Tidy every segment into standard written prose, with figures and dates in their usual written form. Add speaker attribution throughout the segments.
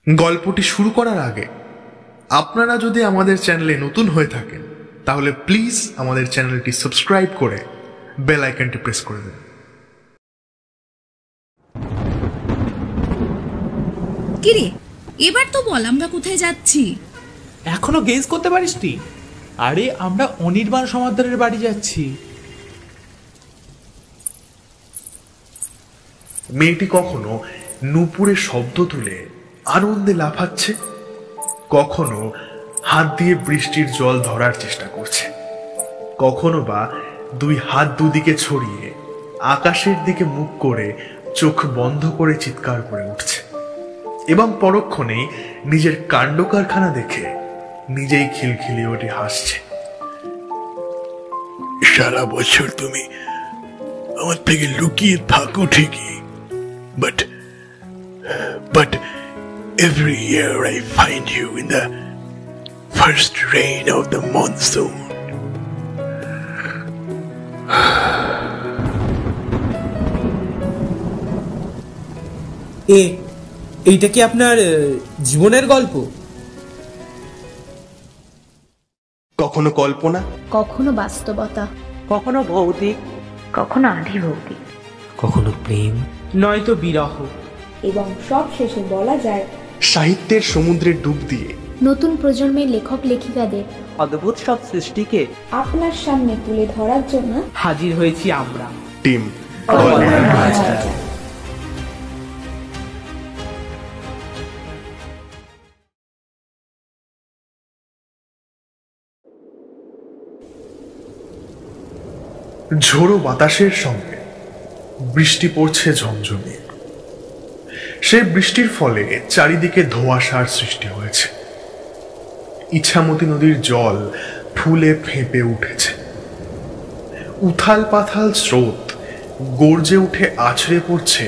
Speaker 1: গল্পটি শুরু করার আগে আপনারা যদি আমাদের চ্যানেলে নতুন হয়ে থাকেন তাহলে প্লিজ আমাদের চ্যানেলটি সাবস্ক্রাইব করে বেল আইকনটি প্রেস করে দেন।
Speaker 2: কিরে, এবার তো বল আমরা কোথায় যাচ্ছি?
Speaker 3: এখনো গেস করতে পারিসনি? আরে আমরা অনির্বাণ সমাদ্দারের বাড়ি যাচ্ছি।
Speaker 1: মেয়েটি কখনো নূপুরে শব্দ তুলে আনন্দে লাফাচ্ছে, কখনো হাত দিয়ে বৃষ্টির জল ধরার চেষ্টা করছে, কখনো বা দুই হাত দুদিকে ছড়িয়ে আকাশের দিকে মুখ করে চোখ বন্ধ করে চিৎকার করে উঠছে এবং পরক্ষণেই নিজের কাণ্ড কারখানা দেখে নিজেই খিলখিলিয়ে ওঠে হাসছে।
Speaker 4: সারা বছর তুমি আমার থেকে লুকিয়ে থাকো ঠিকই, but every year I find you in the first rain of the monsoon.
Speaker 5: এইটা কি আপনার জীবনের গল্প?
Speaker 1: কখনো কল্পনা,
Speaker 6: কখনো বাস্তবতা,
Speaker 7: কখনো ভৌতিক,
Speaker 6: কখনো আধিভৌতিক,
Speaker 5: কখনো প্রেম, নয়তো বিরহ,
Speaker 8: এবং সব শেষে বলা যায়
Speaker 1: সাহিত্যের সমুদ্রে ডুব দিয়ে
Speaker 6: নতুন প্রজন্মের লেখক লেখিকাদের
Speaker 7: অদ্ভুত সব সৃষ্টিকে
Speaker 8: আপনার সামনে তুলে ধরার জন্য
Speaker 5: হাজির হয়েছি আমরা,
Speaker 1: টিম। ঝোড়ো বাতাসের সঙ্গে বৃষ্টি পড়ছে ঝমঝমিয়ে। সে বৃষ্টির ফলে চারিদিকে ধোঁয়াশার সৃষ্টি হয়েছে। ইছামতি নদীর জল ফুলে ফেঁপে উঠেছে। উথাল পাথাল স্রোত গর্জে উঠে আছড়ে পড়ছে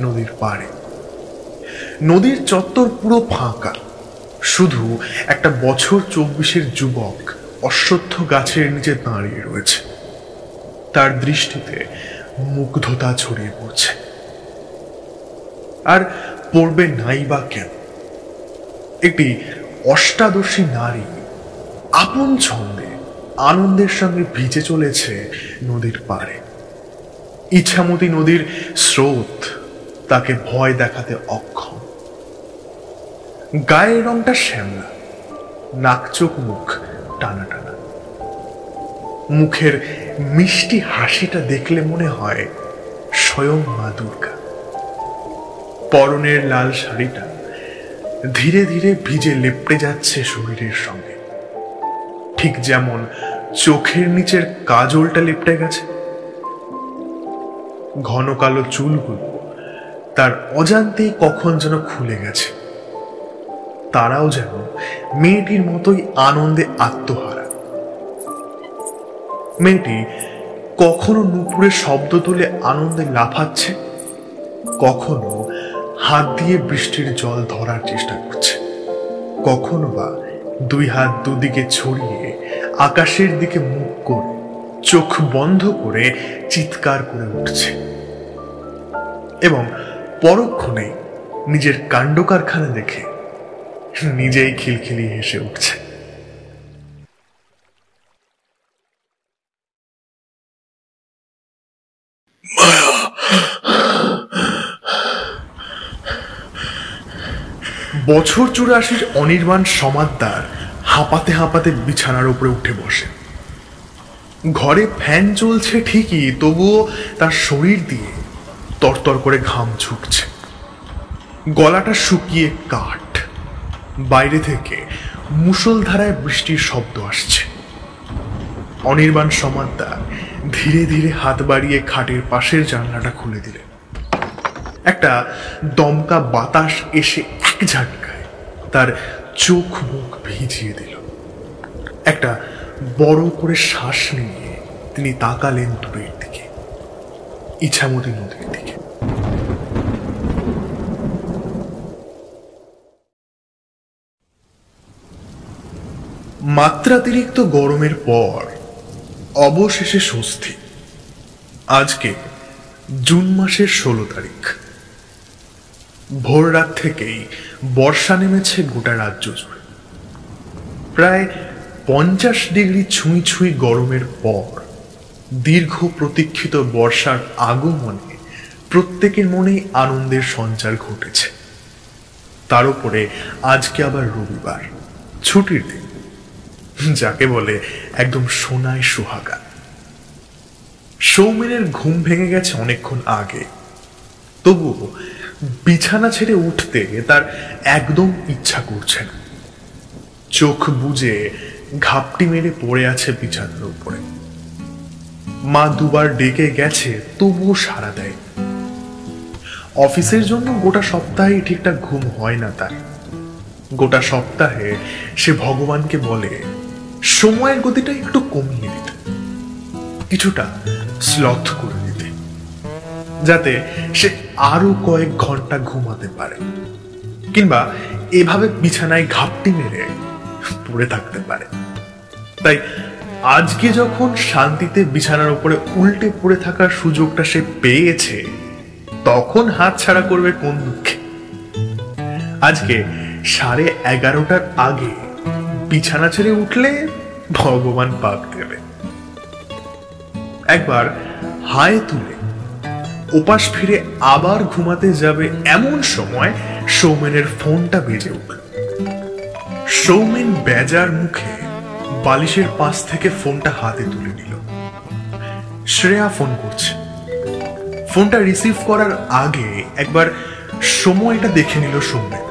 Speaker 1: নদীর পাড়ে। নদীর চত্বর পুরো ফাঁকা, শুধু একটা বছর 24-এর যুবক অশ্বত্থ গাছের নিচে দাঁড়িয়ে রয়েছে। তার দৃষ্টিতে মুগ্ধতা ছড়িয়ে পড়ছে, আর পড়বে নাই বা কেন। একটি অষ্টাদশী নারী আপন ছন্দে আনন্দের সঙ্গে ভিজে চলেছে নদীর পাড়ে। ইছামতি নদীর স্রোত তাকে ভয় দেখাতে অক্ষম। গায়ের রংটা শ্যামলা, নাক চোখ মুখ টানা টানা। মুখের মিষ্টি হাসিটা দেখলে মনে হয় স্বয়ং মা দুর্গা। পরনের লাল শাড়িটা ধীরে ধীরে ভিজে লেপ্টে যাচ্ছে শরীরের সঙ্গে, ঠিক যেমন চোখের নিচের কাজলটা লেপ্টে গেছে। ঘন কালো চুলগুলো তার অজান্তেই কখন যেন খুলে গেছে। তারাও যেন মেয়েটির মতোই আনন্দে আত্মহারা। মেয়েটি কখনো নূপুরে শব্দ তুলে আনন্দে লাফাচ্ছে, কখনো হাত দিয়ে বৃষ্টির জল ধরার চেষ্টা করছে, কখনো বা দুই হাত দুদিকে ছড়িয়ে আকাশের দিকে মুখ করে চোখ বন্ধ করে চিৎকার করে উঠছে এবং পরক্ষণে নিজের কাণ্ড কারখানা দেখে নিজেই খিলখিলিয়ে হেসে উঠছে। বছর 84-র অনির্বাণ সমাদ্দার হাঁপাতে হাঁপাতে বিছানার উপরে উঠে বসে। ঘরে ফ্যান চলছে ঠিকই, তবুও তার শরীর দিয়ে তরতর করে ঘাম ছুটছে। গলাটা শুকিয়ে কাঠ। বাইরে থেকে মুষলধারায় বৃষ্টির শব্দ আসছে। অনির্বাণ সমাদ্দার ধীরে ধীরে হাত বাড়িয়ে খাটের পাশের জানলাটা খুলে দিলেন। একটা দমকা বাতাস এসে এক ঝাটকায় তার চোখ মুখ ভিজিয়ে দিল। একটা বড় করে শ্বাস নিয়ে তিনি তাকালেন দূরের দিকে, ইছামতি নদীর দিকে। মাত্রাতিরিক্ত গরমের পর অবশেষে স্বস্তি। আজকে জুন মাসের 16 তারিখ। ভোর রাত থেকেই বর্ষা নেমেছে গোটা রাজ্য জুড়ে। প্রায় 50 ডিগ্রি ছুঁই ছুঁই গরমের পর দীর্ঘ প্রতীক্ষিত বর্ষার আগমনে প্রত্যেকের মনেই আনন্দের সঞ্চার ঘটেছে। তার উপরে আজকে আবার রবিবার, ছুটির দিন, যাকে বলে একদম সোনায় সোহাগা। সৌমেনের ঘুম ভেঙে গেছে অনেকক্ষণ আগে, তবুও বিছানা ছেড়ে উঠতে তার একদম ইচ্ছা করছে না। চোখ বুজে ঘাপটি মেরে পড়ে আছে বিছানার উপরে। মা দুবার ডেকে গেছে, তবুও সাড়া দেয়। অফিসের জন্য গোটা সপ্তাহে ঠিকঠাক ঘুম হয় না তার। গোটা সপ্তাহে সে ভগবানকে বলে সময়ের গতিটা একটু কমিয়ে দিতে, কিছুটা স্লথ করে দিতে, যাতে সে আরো কয়েক ঘন্টা ঘুমাতে পারে, কিংবা এভাবে বিছানায় ঘাপটি মেরে পড়ে থাকতে পারে। তাই আজকে যখন শান্তিতে বিছানার উপরে উল্টে পড়ে থাকার সুযোগটা সে পেয়েছে, তখন হাত ছাড়া করবে কোন দুঃখে। আজকে 11:30টার আগে বিছানা ছেড়ে উঠলে ভগবান পাক দেবে। একবার হায় তুলে ওপাশ ফিরে আবার ঘুমাতে যাবে এমন সময় সৌমেনের ফোনটা বেজে উঠল। সৌমেন বেজার মুখে বালিশের পাশ থেকে ফোনটা হাতে তুলে নিল। শ্রেয়া ফোন করছে। ফোনটা রিসিভ করার আগে একবার সময়টা দেখে নিল সৌমেন।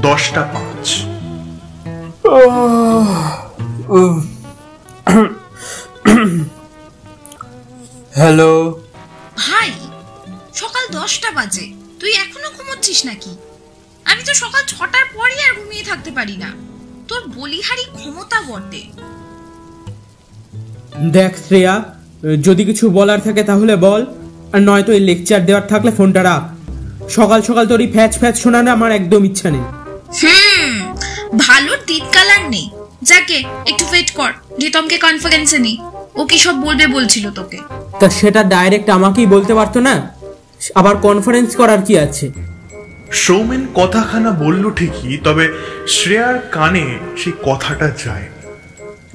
Speaker 1: 10:05।
Speaker 5: হ্যালো।
Speaker 2: ভাই, সকাল 10টা বাজে, তুই এখনো ঘুমোচ্ছিস নাকি? আমি তো সকাল 6টার পরই আর ঘুমিয়ে থাকতে পারি না। তোর বলিহারি ক্ষমতা বটে।
Speaker 5: দেখ শ্রেয়া, যদি কিছু বলার থাকে তাহলে বল, আর নয়তো এই লেকচার দেওয়ার থাকলে ফোনটা রাখ। সকাল সকাল তোর এই ফ্যাচ ফ্যাচ শোনানো আমার একদম ইচ্ছা নেই।
Speaker 2: ভালোর দিক কালার নেই। যাকে একটু ওয়েট কর, রিতমকে কনফারেন্সে নি, ও কি সব বলবে বলছিল তোকে।
Speaker 5: তা সেটা ডাইরেক্ট আমাকেই বলতে পারতো না? আবার কনফারেন্স করার কি আছে?
Speaker 1: সৌমেন কথাখানা বলল ঠিকই, তবে শ্রেয়ার কানে সেই কথাটা যায়,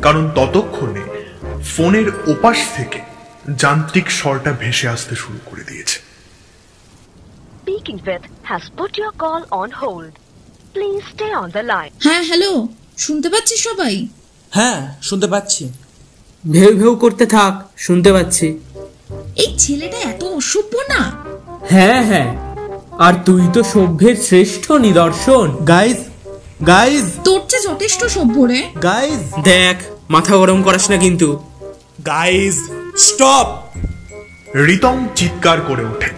Speaker 1: কারণ ততক্ষণে ফোনের ওপাশ থেকে যান্ত্রিক স্বরটা ভেসে আসতে শুরু করে দিয়েছে।
Speaker 9: Speaking with has put your call on hold. Please stay on the line.
Speaker 2: হ্যাঁ, হ্যালো, শুনতে পাচ্ছিস সবাই?
Speaker 3: হ্যাঁ, শুনতে পাচ্ছি।
Speaker 5: ভেউ ভেউ করতে থাক, শুনতে পাচ্ছি।
Speaker 2: এই ছেলেটা এত অসভ্য না?
Speaker 5: হ্যাঁ হ্যাঁ, আর তুই তো সভ্যের শ্রেষ্ঠ নিদর্শন।
Speaker 3: গাইজ, গাইজ,
Speaker 2: তোর চেয়ে যথেষ্ট সভ্য রে।
Speaker 3: গাইজ,
Speaker 5: দেখ, মাথা গরম করাস না কিন্তু।
Speaker 3: Guys, stop!
Speaker 1: রিতম চিৎকার করে ওঠে।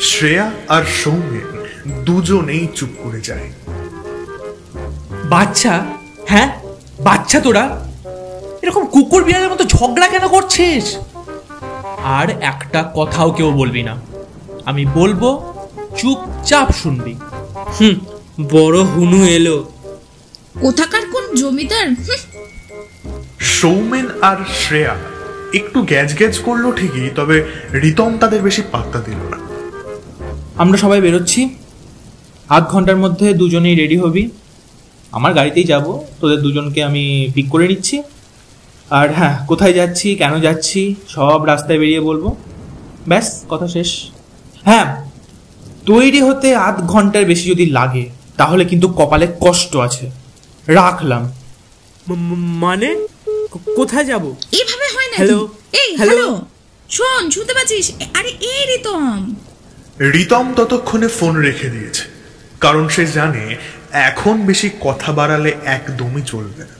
Speaker 1: শ্রেয়া আর সৌমেন দুজনেই চুপ করে যায়।
Speaker 3: বাচ্চা? হ্যাঁ, বাচ্চা তোরা? এরকম কুকুর বিড়ালের মতো ঝগড়া কেন করছিস? আর একটা কথাও কেউ বলবি না। আমি বলবো, চুপচাপ শুনবি।
Speaker 5: বড় হুনু এলো।
Speaker 2: কোথাকার কোন জমিদার?
Speaker 1: সৌমেন আর শ্রেয়া একটু গ্যাজ গ্যাজ করলো ঠিকই, তবে রিতম তাদের বেশি পাত্তা দিল না।
Speaker 3: আমরা সবাই বেরোচ্ছি। আধ ঘন্টার মধ্যে দুজনেই রেডি হবি। আমার গাড়িতেই যাব, তোদের দুজনকে আমি পিক করে নিচ্ছি। আর হ্যাঁ, কোথায় যাচ্ছি, কেন যাচ্ছি, সব রাস্তায় বেরিয়ে বলবো। ব্যাস, কথা শেষ। হ্যাঁ, তৈরি হতে আধ ঘন্টার বেশি যদি লাগে তাহলে কিন্তু কপালে কষ্ট আছে। রাখলাম।
Speaker 5: মানে কোথায় যাব?
Speaker 2: এইভাবে হয় না।
Speaker 5: হ্যালো,
Speaker 2: এই হ্যালো, শোন, শুনতে পাচ্ছিস? আরে এই রিতম।
Speaker 1: রিতম ততক্ষণে ফোন রেখে দিয়েছে, কারণ সে জানে এখন বেশি কথা বাড়ালে একদমই চলবে না।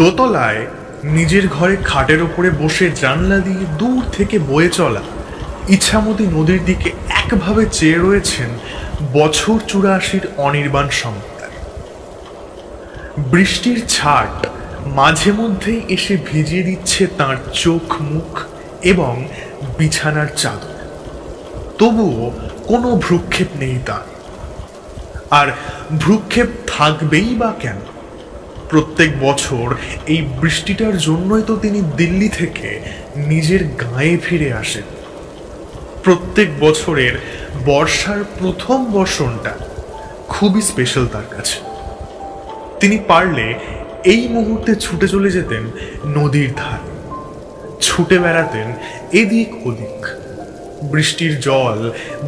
Speaker 1: দোতলায় নিজের ঘরে খাটের উপরে বসে জানলা দিয়ে দূর থেকে বয়ে চলা ইছামতি নদীর দিকে একভাবে চেয়ে রয়েছেন বছর 84 অনির্বাণ সমাদ্দার। বৃষ্টির ছাট মাঝে মধ্যেই এসে ভিজিয়ে দিচ্ছে তার চোখ, মুখ এবং বিছানার চাদর, তবুও কোনো ভ্রুক্ষেপ নেই তার। আর ভ্রুক্ষেপ থাকবেই বা কেন? প্রত্যেক বছর এই বৃষ্টিটার জন্যই তো তিনি দিল্লি থেকে নিজের গাঁয়ে ফিরে আসেন। প্রত্যেক বছরের বর্ষার প্রথম বর্ষণটা খুবই স্পেশাল তার কাছে। তিনি পারলে এই মুহূর্তে ছুটে চলে যেতেন নদীর ধারে, ছুটে বেড়াতেন এদিক ওদিক। বৃষ্টির জল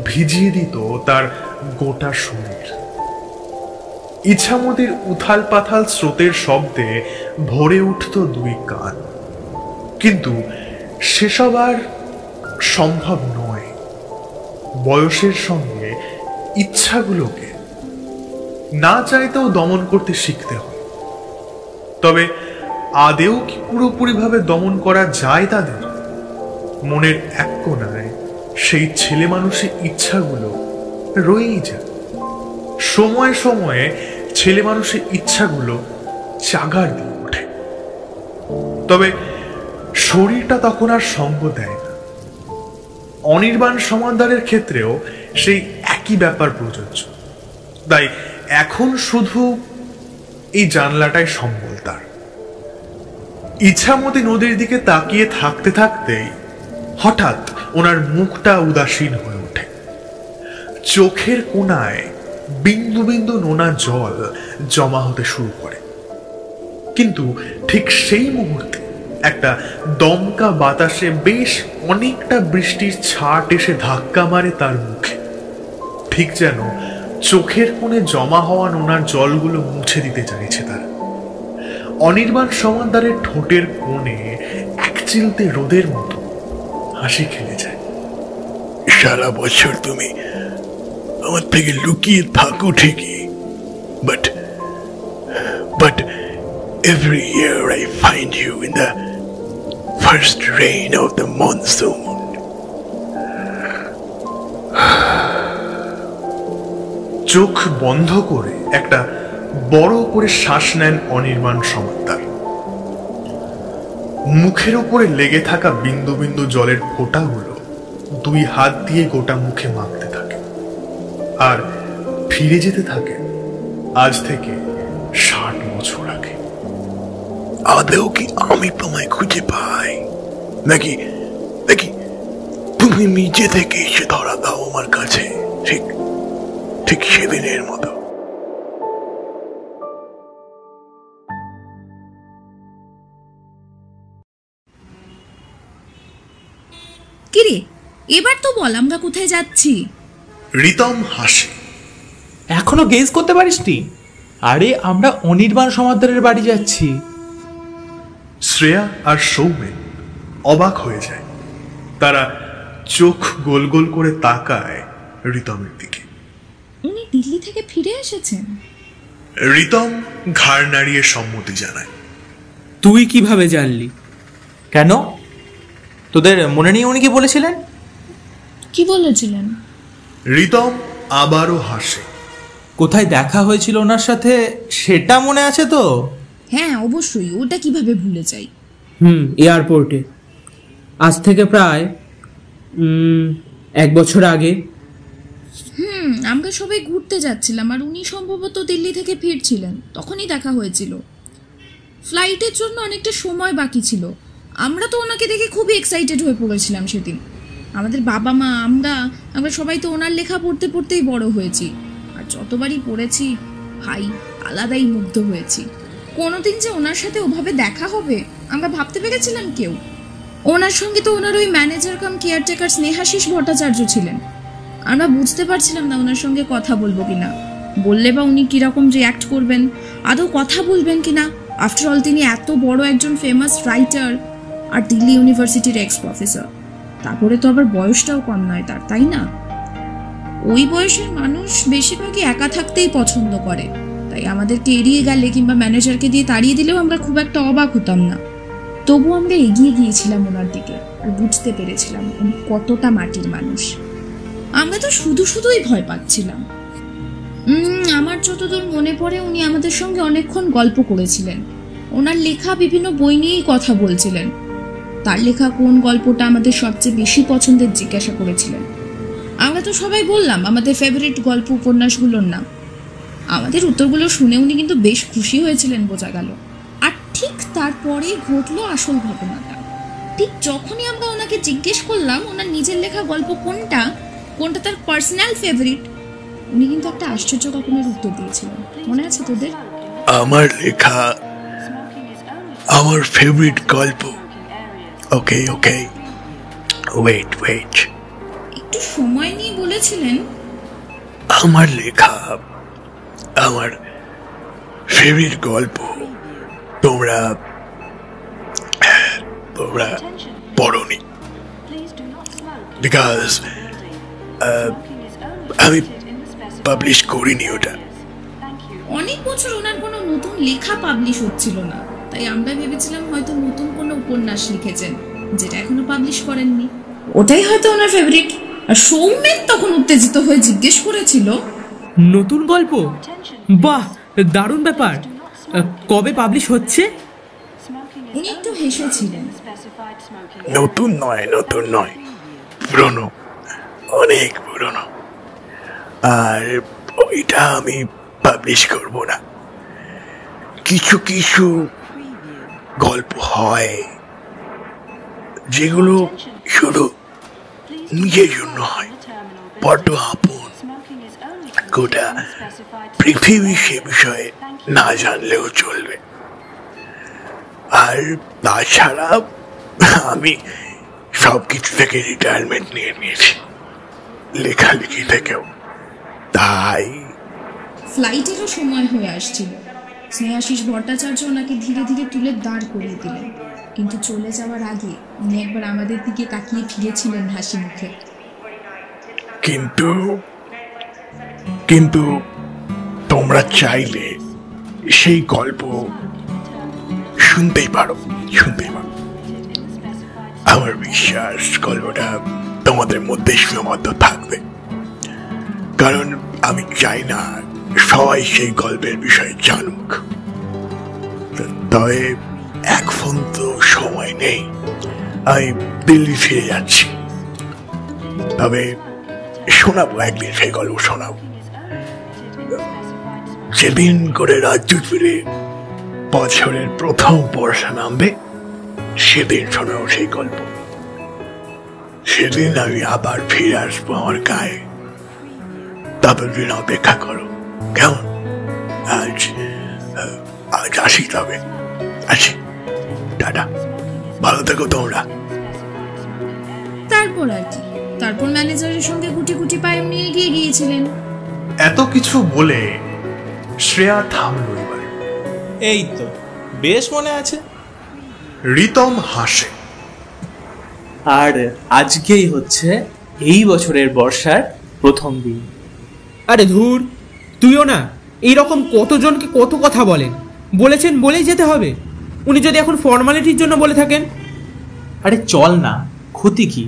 Speaker 1: ভিজিয়ে দিত তার গোটা শরীর। ইছামতির উথাল পাথাল স্রোতের শব্দে ভরে উঠত দুই কান। কিন্তু সেসব আর সম্ভব নয়। বয়সের সঙ্গে ইচ্ছাগুলোকে না চাইতেও দমন করতে শিখতে হয়। তবে আদেও কি পুরোপুরিভাবে দমন করা যায় তাদের? মনের এক কোণায় সেই ছেলে মানুষের ইচ্ছাগুলো রয়েই যায়। সময়ে সময়ে ছেলে মানুষের ইচ্ছাগুলো চাগার দিয়ে ওঠে। তবে শরীরটা তখন আর সঙ্গ দেয় না। অনির্বাণ সমাদদারের ক্ষেত্রেও সেই একই ব্যাপার প্রযোজ্য। তাই এখন শুধু এই জানলাটাই সম্বল তার। ইছামতি নদীর দিকে তাকিয়ে থাকতে থাকতেই হঠাৎ ওনার মুখটা উদাসীন হয়ে ওঠে। চোখের কোণায় বিন্দু বিন্দু নোনা জল জমা হতে শুরু করে। কিন্তু ঠিক সেই মুহূর্তে একটা দমকা বাতাসে বেশ অনেকটা বৃষ্টির ছাট এসে ধাক্কা মারে তার মুখে। ঠিক যেন চোখের কোণে জমা হওয়া নোনার জলগুলো মুছে দিতে চাইছে তারা। অনির্বাণ সমাদদারের ঠোঁটের কোণে এক চিলতে রোদের মতো হাসি খেলে যায়।
Speaker 4: সারা বছর তুমি আমার থেকে লুকিয়ে থাকো ঠিকই, but every year I find you in the first rain of the monsoon.
Speaker 1: চোখ বন্ধ করে একটা বড় করে শ্বাস নেন অনির্বাণ সমাদদার। মুখের উপরে লেগে থাকা বিন্দু বিন্দু জলের ফোঁটাগুলো দুই হাত দিয়ে গোটা মুখে মাখতে থাকে আর ফিরে যেতে থাকে আজ থেকে 60 বছর আগে।
Speaker 4: আদেও কি আমি তোমায় খুঁজে পাই, নাকি নাকি তুমি নিজে থেকে এসে ধরা দাও আমার কাছে, ঠিক ঠিক সেদিনের মতো?
Speaker 2: কিরে, এবার তো বল আমরা কোথায় যাচ্ছি?
Speaker 1: রিতম হাসে।
Speaker 3: এখনো গেস করতে পারিসনি? আরে আমরা অনির্বাণ সমাদদারের বাড়ি যাচ্ছি।
Speaker 1: শ্রেয়া আর সৌমেন অবাক হয়ে যায়। তারা চোখ গোল গোল করে তাকায় রিতমের দিকে।
Speaker 2: উনি দিল্লি থেকে ফিরে এসেছেন?
Speaker 1: রিতম ঘাড় নাড়িয়ে সম্মতি জানায়।
Speaker 5: তুই কিভাবে জানলি?
Speaker 3: কেন, তোদের মনে নেই উনি কি বলেছিলেন?
Speaker 2: কি বলেছিলেন?
Speaker 1: রিতম আবারও হাসে।
Speaker 3: কোথায় দেখা হয়েছিল ওনার সাথে সেটা মনে আছে তো?
Speaker 2: হ্যাঁ অবশ্যই, ওটা কিভাবে ভুলে যাই।
Speaker 5: এয়ারপোর্টে আজ থেকে প্রায় 1 বছর আগে।
Speaker 2: আমরা সবাই ঘুরতে যাচ্ছিলাম আর উনি সম্ভবত দিল্লি থেকে ফিরছিলেন, তখনই দেখা হয়েছিল। ফ্লাইটের জন্য অনেকটা সময় বাকি ছিল। আমরা তো ওনাকে দেখে খুবই এক্সাইটেড হয়ে পড়েছিলাম সেদিন। আমাদের বাবা মা আমরা সবাই তো ওনার লেখা পড়তে পড়তেই বড় হয়েছি, আর যতবারই পড়েছি ভাই আলাদাই মুগ্ধ হয়েছি। কোনোদিন যে ওনার সাথে ওভাবে দেখা হবে আমরা ভাবতে পেরেছিলাম কেউ? ওনার সঙ্গে তো ওনার ওই manager cum caretaker Snehashis Bhattacharya ছিলেন। আমরা বুঝতে পারছিলাম না ওনার সঙ্গে কথা বলবো কিনা, বললে বা উনি কিরকম রিয়াক্ট করবেন, আদৌ কথা বলবেন কিনা। আফটার অল তিনি এত বড় একজন ফেমাস রাইটার আর দিল্লি ইউনিভার্সিটির এক্স প্রফেসর। তারপরে তো আবার বয়সটাও কম নয় তার, তাই না? ওই বয়সের মানুষ বেশিরভাগই একা থাকতেই পছন্দ করে, তাই আমাদেরকে এড়িয়ে গেলে কিংবা ম্যানেজারকে দিয়ে তাড়িয়ে দিলেও আমরা খুব একটা অবাক হতাম না। তবু আমরা এগিয়ে গিয়েছিলাম ওনার দিকে আর বুঝতে পেরেছিলাম উনি কতটা মাটির মানুষ। আমরা তো শুধুই ভয় পাচ্ছিলাম। আমার যতদূর মনে পড়ে উনি আমাদের সঙ্গে অনেকক্ষণ গল্প করেছিলেন। ওনার লেখা বিভিন্ন বই নিয়েই কথা বলছিলেন। তার লেখা কোন গল্পটা আমাদের সবচেয়ে বেশি পছন্দের জিজ্ঞাসা করেছিলেন। আমরা তো সবাই বললাম আমাদের ফেভারিট গল্প উপন্যাসগুলোর নাম। আমাদের উত্তরগুলো শুনে উনি কিন্তু বেশ খুশি হয়েছিলেন বোঝা গেল। আর ঠিক তারপরেই ঘটলো আসল ঘটনাটা। ঠিক যখনই আমরা ওনাকে জিজ্ঞেস করলাম ওনার নিজের লেখা গল্প কোনটা কোনটা তার পার্সোনাল ফেভারিট, উনি কিন্তু একটা আশ্চর্য রকমের উত্তর দিয়েছিলেন। মনে আছে তোদের?
Speaker 4: আমার লেখা আমার ফেভারিট গল্প। ওকে ওকে, ওয়েট ওয়েট,
Speaker 2: একটু সময় নিয়ে বলেছিলেন।
Speaker 4: আমার লেখা আমার ফেভারিট গল্প তোমরা তোমরা পড়োনি, বিকজ আমি পাবলিশ করিনি ওটা।
Speaker 2: অনেক বছর ওনার কোনো নতুন লেখা পাবলিশ হচ্ছিল না, তাই আমরা ভেবেছিলাম হয়তো নতুন কোনো উপন্যাস লিখেছেন যেটা এখনো পাবলিশ করেননি, ওটাই হয়তো ওনার ফেভারিট। আর সৌমেন তখন উত্তেজিত হয়ে জিজ্ঞেস করেছিল,
Speaker 5: নতুন গল্প? বাহ, দারুণ ব্যাপার। কবে পাবলিশ হচ্ছে?
Speaker 2: উনি একটু হেসেছিলেন।
Speaker 4: নতুন নয়, নতুন নয়, পুরনো, অনেক পুরনো। আর ওইটা আমি পাবলিশ করব না। কিছু কিছু গল্প হয় যেগুলো শুধু নিজের জন্য হয়, বড্ড আপন, গোটা পৃথিবী সে বিষয়ে না জানলেও চলবে। আর তাছাড়া আমি সবকিছু থেকে রিটায়ারমেন্ট নিয়ে নিয়েছি, লেখালেখি থেকেও। তাই
Speaker 2: ফ্লাইটেরও সময় হয়ে আসছিল। স্নেহাশিস ভট্টাচার্য ওনাকে ধীরে ধীরে তুলে দাঁড় করিয়ে দিলেন, কিন্তু চলে যাওয়ার আগে উনি একবার আমাদের দিকে তাকিয়ে ফিরেছিলেন হাসি মুখে।
Speaker 4: কিন্তু কিন্তু তোমরা চাইলে সেই গল্প শুনতেই পারো, শুনতেই পারো। আমার বিশ্বাস গল্পটা তোমাদের মধ্যে সীমাবদ্ধ থাকবে, কারণ আমি চাই না সবাই সেই গল্পের বিষয়ে জানুক। তবে এখন তো সময় নেই, আমি দিল্লি ফিরে যাচ্ছি। তবে শোনাবো, একদিন সেই গল্প শোনাবো। যেদিন করে রাজ্য ফিরে বছরের প্রথম বর্ষা নামবে, সেদিন শোনাবো সেই গল্প। সেদিন আমি আবার ফিরে আসবো আমার গায়ে। ততদিন অপেক্ষা করো, কেমন? আজ আজ আসি, তবে আসি, টাটা, ভালো থেকো তোমরা।
Speaker 2: তারপর আর কি, তারপর ম্যানেজারের সঙ্গে গুটি গুটি পায়ে নিয়ে এগিয়ে গিয়েছিলেন।
Speaker 1: এত কিছু বলে শ্রেয়া থামল এবার।
Speaker 3: এই তো বেশ মনে আছে।
Speaker 1: রিতম হাসে।
Speaker 3: আর আজকেই হচ্ছে এই বছরের বর্ষার প্রথম দিন।
Speaker 5: আরে ধুর, তুইও না এইরকম কতজনকে কত কথা বলেন। বলেছেন বলেই যেতে হবে। উনি যদি এখন ফর্মালিটির জন্য বলে থাকেন।
Speaker 3: আরে চল না, ক্ষতি কি,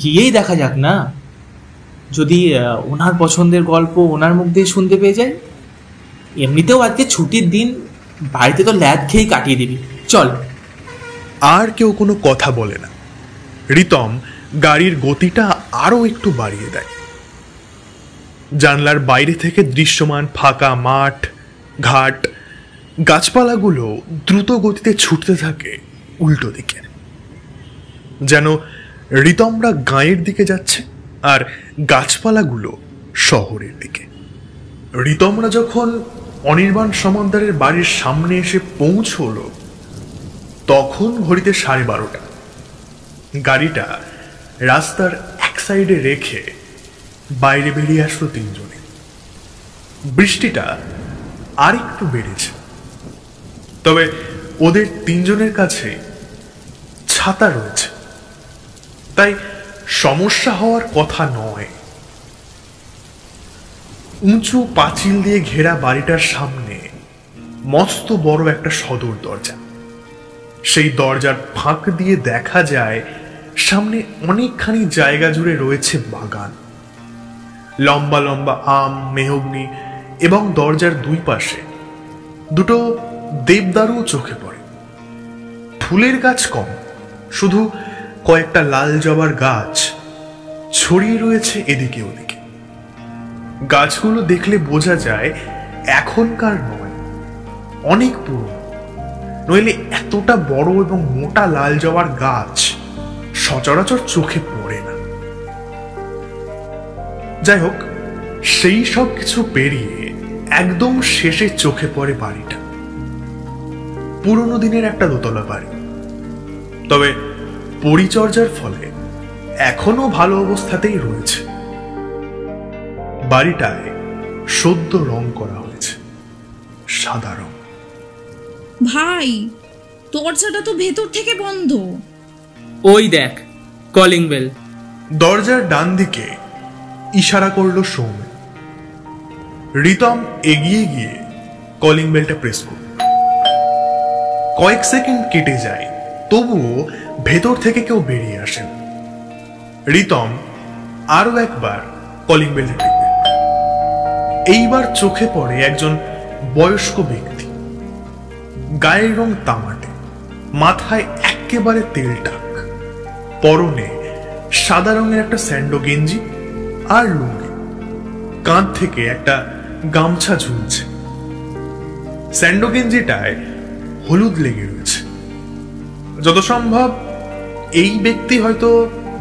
Speaker 3: গিয়েই দেখা যাক না। যদি ওনার পছন্দের গল্প ওনার মুখ দিয়ে শুনতে পেয়ে যায়। এমনিতেও আজকে ছুটির দিন, বাড়িতে তো ল্যাদ খেয়েই কাটিয়ে দিবি, চল।
Speaker 1: আর কেউ কোনো কথা বলে না। রিতম গাড়ির গতিটা আরো একটু বাড়িয়ে দেয়। জানলার বাইরে থেকে দৃশ্যমান ফাঁকা মাঠ, ঘাট, গাছপালাগুলো দ্রুত গতিতে ছুটতে থাকে উল্টো দিকে, যেন রিতমরা গাঁয়ের দিকে যাচ্ছে আর গাছপালাগুলো শহরের দিকে। রিতমরা যখন অনির্বাণ সমাদ্দারের বাড়ির সামনে এসে পৌঁছলো, তখন ঘড়িতে 12:30। গাড়িটা রাস্তার এক সাইডে রেখে বাইরে বেরিয়ে আসলো তিনজনে। বৃষ্টিটা আর একটু বেড়েছে, তবে ওদের তিনজনের কাছে ছাতা রয়েছে, তাই সমস্যা হওয়ার কথা নয়। উঁচু পাঁচিল দিয়ে ঘেরা বাড়িটার সামনে মস্ত বড় একটা সদর দরজা। সেই দরজার ফাঁক দিয়ে দেখা যায় সামনে অনেকখানি জায়গা জুড়ে রয়েছে বাগান। লম্বা লম্বা আম, মেহগনি এবং দরজার দুই পাশে দুটো দেবদারু চোখে পড়ে। ফুলের গাছ কম, শুধু কয়েকটা লাল জবার গাছ ছড়িয়ে রয়েছে এদিকে ওদিকে। গাছগুলো দেখলে বোঝা যায় এখনকার নয়, অনেক পুরনো, নইলে এত এতটা বড় এবং মোটা লাল জবার গাছ সচরাচর চোখে পড়ে না। যাই হোক, সেই সব কিছু পেরিয়ে একদম শেষে চোখে পড়ে বাড়িটা। পুরনো দিনের একটা দোতলা বাড়ি, তবে পরিচর্যার ফলে এখনো ভালো অবস্থাতেই রয়েছে। বাড়িটায় সদ্য রং করা হয়েছে, সাদা রং।
Speaker 2: ভাই, দরজাটা তো ভেতর থেকে বন্ধ।
Speaker 5: ওই দেখ, কলিং বেল।
Speaker 1: দরজার ডান দিকে ইশারা করলো সৌমেন। রিতম এগিয়ে গিয়ে কলিং বেলটা প্রেস করল। কয়েক সেকেন্ড কেটে যায়, তবুও ভেতর থেকে কেউ বেরিয়ে আসেন। রিতম আরো একবার কলিং বেলটা টিপে। এইবার চোখে পড়ে একজন বয়স্ক ব্যক্তি। গায়ের রং তামাটে, মাথায় একেবারে তেল টাক, পরনে সাদা রঙের একটা স্যান্ডো গেঞ্জি আর লুঙ্গি, কাঁধ থেকে একটা গামছা ঝুলছে। স্যান্ডো গেঞ্জিটায় হলুদ লেগে রয়েছে। যত সম্ভব এই ব্যক্তি হয়তো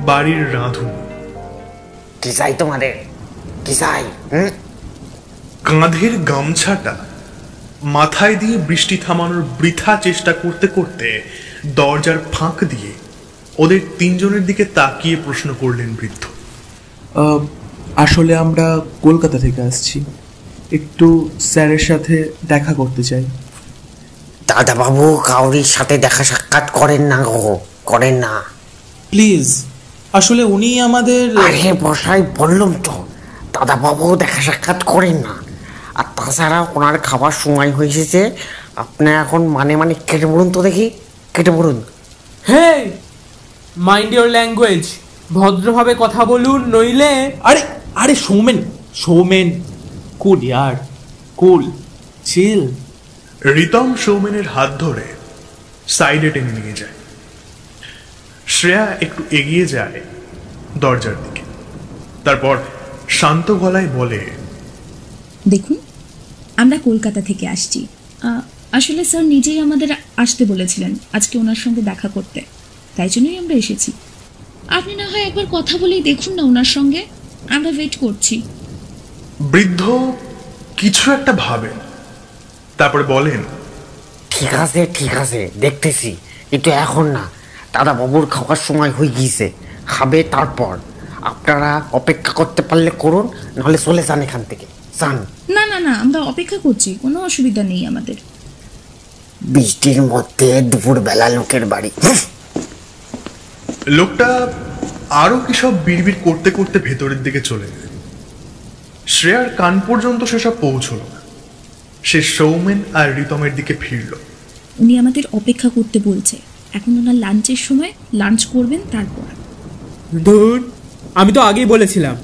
Speaker 1: বাড়ির রাঁধুনি।
Speaker 10: কি চাই তোমাদের? কি চাই?
Speaker 1: কাঁধের গামছাটা মাথায় দিয়ে বৃষ্টি থামানোর বৃথা চেষ্টা করতে করতে দরজার ফাঁক দিয়ে ওদের তিনজনের দিকে তাকিয়ে প্রশ্ন করলেন বৃদ্ধ।
Speaker 11: আসলে আমরা কলকাতা থেকে আসছি, একটু স্যারের সাথে দেখা করতে চাই।
Speaker 10: দাদাবাবু কাউরির সাথে দেখা সাক্ষাৎ করেন না গো, করেন না
Speaker 3: প্লিজ। আসলে উনি আমাদের...
Speaker 10: আরে বসাই বললাম তো, দাদাবাবু দেখা সাক্ষাৎ করেন না। আর তাছাড়া ওনার খাবার সময় হয়ে এসেছে। আপনি এখন মানে কেটে পড়ুন তো দেখি, কেটে পড়ুন।
Speaker 5: হে, মাইন্ড ইওর ল্যাঙ্গুয়েজ, ভদ্রভাবে কথা বলুন, নইলে...
Speaker 3: আরে আরে সৌমেন, কুল ইয়ার, কুল, চিল।
Speaker 1: রিতম সৌমেনের হাত ধরে সাইডে টেনে নিয়ে যায়। শ্রেয়া একটু এগিয়ে যায় দরজার দিকে, তারপর শান্ত গলায় বলে,
Speaker 2: দেখুন, আমরা কলকাতা থেকে আসছি। আসলে স্যার নিজেই আমাদের আসতে বলেছিলেন আজকে ওনার সঙ্গে দেখা করতে, তাই জন্যই আমরা এসেছি। আপনি না হয় একবার কথা বলেই দেখুন না ওনার সঙ্গে, আমরা ওয়েট করছি।
Speaker 1: বৃদ্ধ কিছু একটা ভাবেন, তারপরে বলেন,
Speaker 10: ঠিক আছে দেখতেছি, কিন্তু এখন না। দাদাবাবুর খাওয়ার সময় হয়ে গিয়েছে, খাবে তারপর। আপনারা অপেক্ষা করতে পারলে করুন, নাহলে চলে যান এখান থেকে, যান।
Speaker 2: না, আমরা অপেক্ষা করছি, কোনো অসুবিধা নেই আমাদের।
Speaker 10: বৃষ্টির মধ্যে দুপুরবেলা লোকের বাড়ি।
Speaker 1: লোকটা আরো কি সব বিড়বিড় করতে করতে ভেতরের দিকে চলে গেল। শ্রেয়ার কান পর্যন্ত সেসব পৌঁছল না। সে সৌমেন আর রিতমের দিকে ফিরল।
Speaker 2: উনি আমাদের অপেক্ষা করতে বলছে, এখন ওনার লাঞ্চের সময়, লাঞ্চ করবেন তারপর।
Speaker 5: ধুর, আমি তো আগেই বলেছিলাম।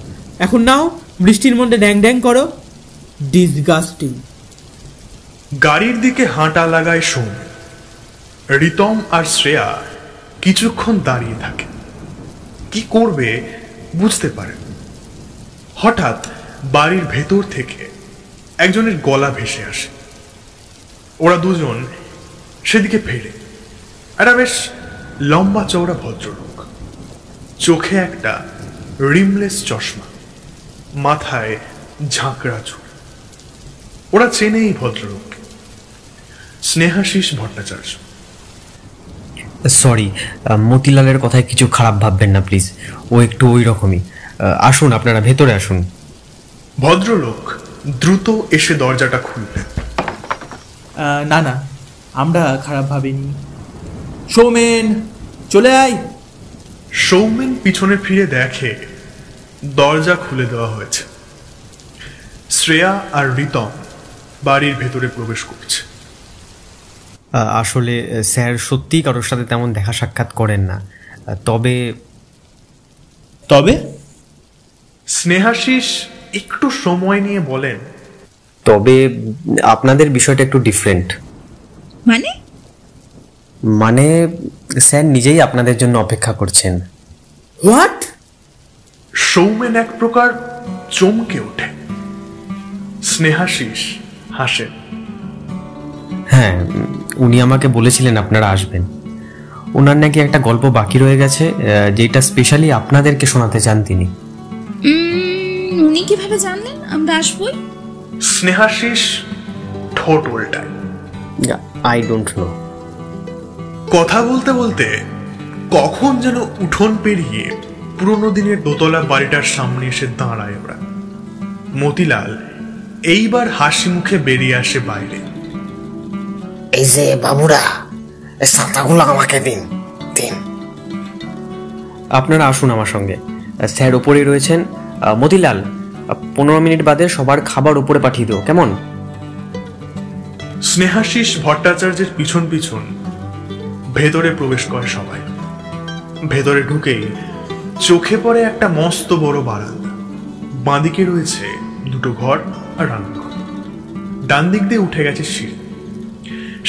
Speaker 5: এখন নাও, বৃষ্টির মধ্যে ড্যাং ড্যাং করো। ডিসগাস্টিং।
Speaker 1: গাড়ির দিকে হাঁটা লাগায় সৌমেন। রিতম আর শ্রেয়া কিছুক্ষণ দাঁড়িয়ে থাকে, কি করবে বুঝতে পারে। হঠাৎ বাড়ির ভেতর থেকে একজনের গলা ভেসে আসে। ওরা দুজন সেদিকে ফেরে। একটা বেশ লম্বা চওড়া ভদ্রলোক, চোখে একটা রিমলেস চশমা, মাথায় ঝাঁকড়া চুল। ওরা চেনে এই ভদ্রলোককে, স্নেহাশিস ভট্টাচার্য।
Speaker 12: সরি, মতিলালের কথায় কিছু খারাপ ভাববেন না প্লিজ, ও একটু ওই রকমই। আসুন, আপনারা ভেতরে আসুন।
Speaker 1: ভদ্রলোক দ্রুত এসে দরজাটা খুললেন।
Speaker 3: না, আমরা খারাপ ভাবিনি। সৌমেন, চলে আয়।
Speaker 1: সৌমেন পিছনে ফিরে দেখে দরজা খুলে দেওয়া হয়েছে। শ্রেয়া আর রিতম বাড়ির ভেতরে প্রবেশ করছে।
Speaker 12: আসলে স্যার সত্যিই কারোর সাথে তেমন দেখা সাক্ষাৎ করেন না,
Speaker 3: তবে
Speaker 1: স্নেহাশিস একটু সময় নিয়ে বলেন,
Speaker 12: তবে আপনাদের বিষয়টা একটু ডিফারেন্ট। মানে স্যার নিজেই আপনাদের জন্য অপেক্ষা করছেন।
Speaker 5: হোয়াট?
Speaker 1: সৌমেন এক প্রকার চমকে ওঠে। স্নেহাশিস হাসেন।
Speaker 12: হ্যাঁ, উনি আমাকে বলেছিলেন আপনারা আসবেন। ওনার নাকি একটা গল্প বাকি রয়ে গেছে, যেটা স্পেশালি আপনাদেরকে শোনাতে চান তিনি।
Speaker 2: উনি কিভাবে জানলেন আমরা আসবই?
Speaker 1: স্নেহাশিস ঠোঁট উল্টায়।
Speaker 12: I don't know.
Speaker 1: কথা বলতে বলতে কখন যেন উঠোন পেরিয়ে পুরোনো দিনের দোতলা বাড়িটার সামনে এসে দাঁড়ায় ওরা। মতিলাল এইবার হাসি মুখে বেরিয়ে আসে বাইরে।
Speaker 10: এই যে বাবুরা, এই ছাতাগুলো আমাকে দিন দিন।
Speaker 12: আপনারা আসুন আমার সঙ্গে, স্যার ওপরেই রয়েছেন। মতিলাল, 15 মিনিট বাদে সবার খাবার উপরে পাঠিয়ে দিও, কেমন?
Speaker 1: স্নেহাশিস ভট্টাচার্যের পিছন পিছন ভেতরে প্রবেশ করে সবাই। ভেতরে ঢুকেই চোখে পড়ে একটা মস্ত বড় বারান্দা। বাঁদিকে রয়েছে দুটো ঘর আর রান্নাঘর। ডান দিক দিয়ে উঠে গেছে সিঁড়ি।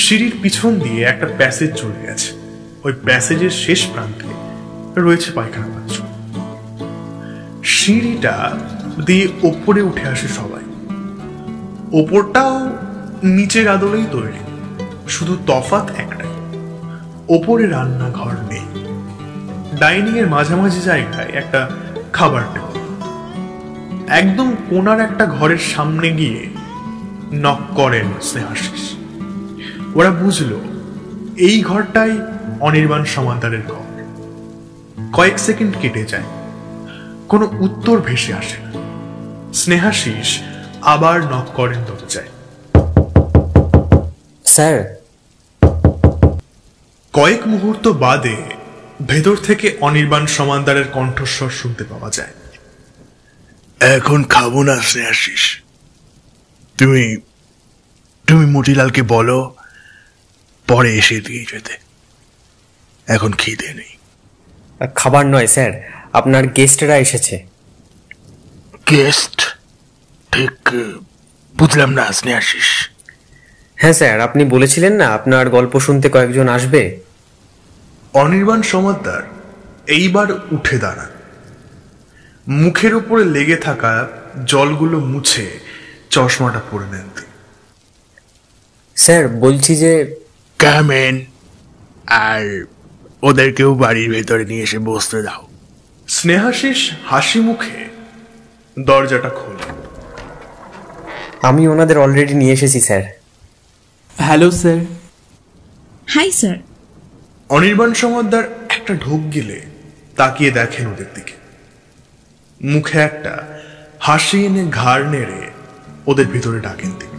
Speaker 1: সিঁড়ির পিছন দিয়ে একটা প্যাসেজ চলে গেছে। ওই প্যাসেজের শেষ প্রান্তে রয়েছে পায়খানা বাথরুম। সিঁড়িটা দিয়ে ওপরে উঠে আসে সবাই। ওপরটাও নিচের আদলেই তৈরি, শুধু তফাৎ একটাই, ওপরে রান্নাঘর নেই। ডাইনিং এর মাঝামাঝি জায়গায় একটা খাবার টেবিল। একদম কোনার একটা ঘরের সামনে গিয়ে নক করেন স্নেহাশিস। ওরা বুঝলো এই ঘরটাই অনির্বাণ সমাদ্দারের ঘর। কয়েক সেকেন্ড কেটে যায়, কোনো উত্তর ভেসে আসে না। স্নেহাশিস আবার নক করেন দরজায়।
Speaker 12: স্যার।
Speaker 1: কয়েক মুহূর্ত বাদে ভেতর থেকে অনির্বাণ সমাদ্দারের কণ্ঠস্বর শুনতে পাওয়া যায়।
Speaker 4: এখন খাবো না স্নেহাশিস, তুমি তুমি মতিলালকে বলো পরে এসে দিয়ে যেতে, এখন খিদে নেই।
Speaker 12: খাবার নয় স্যার, আপনার গেস্টরা এসেছে।
Speaker 4: গেস্ট? ঠিক বুঝলাম না স্নেহাশিস।
Speaker 12: হ্যাঁ স্যার, আপনি বলেছিলেন না আপনার গল্প শুনতে কয়েকজন আসবে।
Speaker 1: অনির্বাণ সমাদ্দার এইবার উঠে দাঁড়ান। মুখের উপরে লেগে থাকা জলগুলো মুছে চশমাটা পরে নেন।
Speaker 12: স্যার বলছি যে
Speaker 4: কামেন, আর ওদেরকেও বাড়ির ভেতরে নিয়ে এসে বসতে দাও।
Speaker 1: স্নেহাশিস হাসি মুখে দরজাটা খোলে।
Speaker 12: আমি ওনাদের অলরেডি নিয়ে এসেছি sir.
Speaker 5: Hello sir.
Speaker 2: Hi sir.
Speaker 1: Anirban Samaddar একটা ঢোক গিলে তাকিয়ে দেখেন ওদের দিকে। মুখে একটা হাসি এনে ঘাড় নেড়ে ওদের ভিতরে ডাকেন তিনি।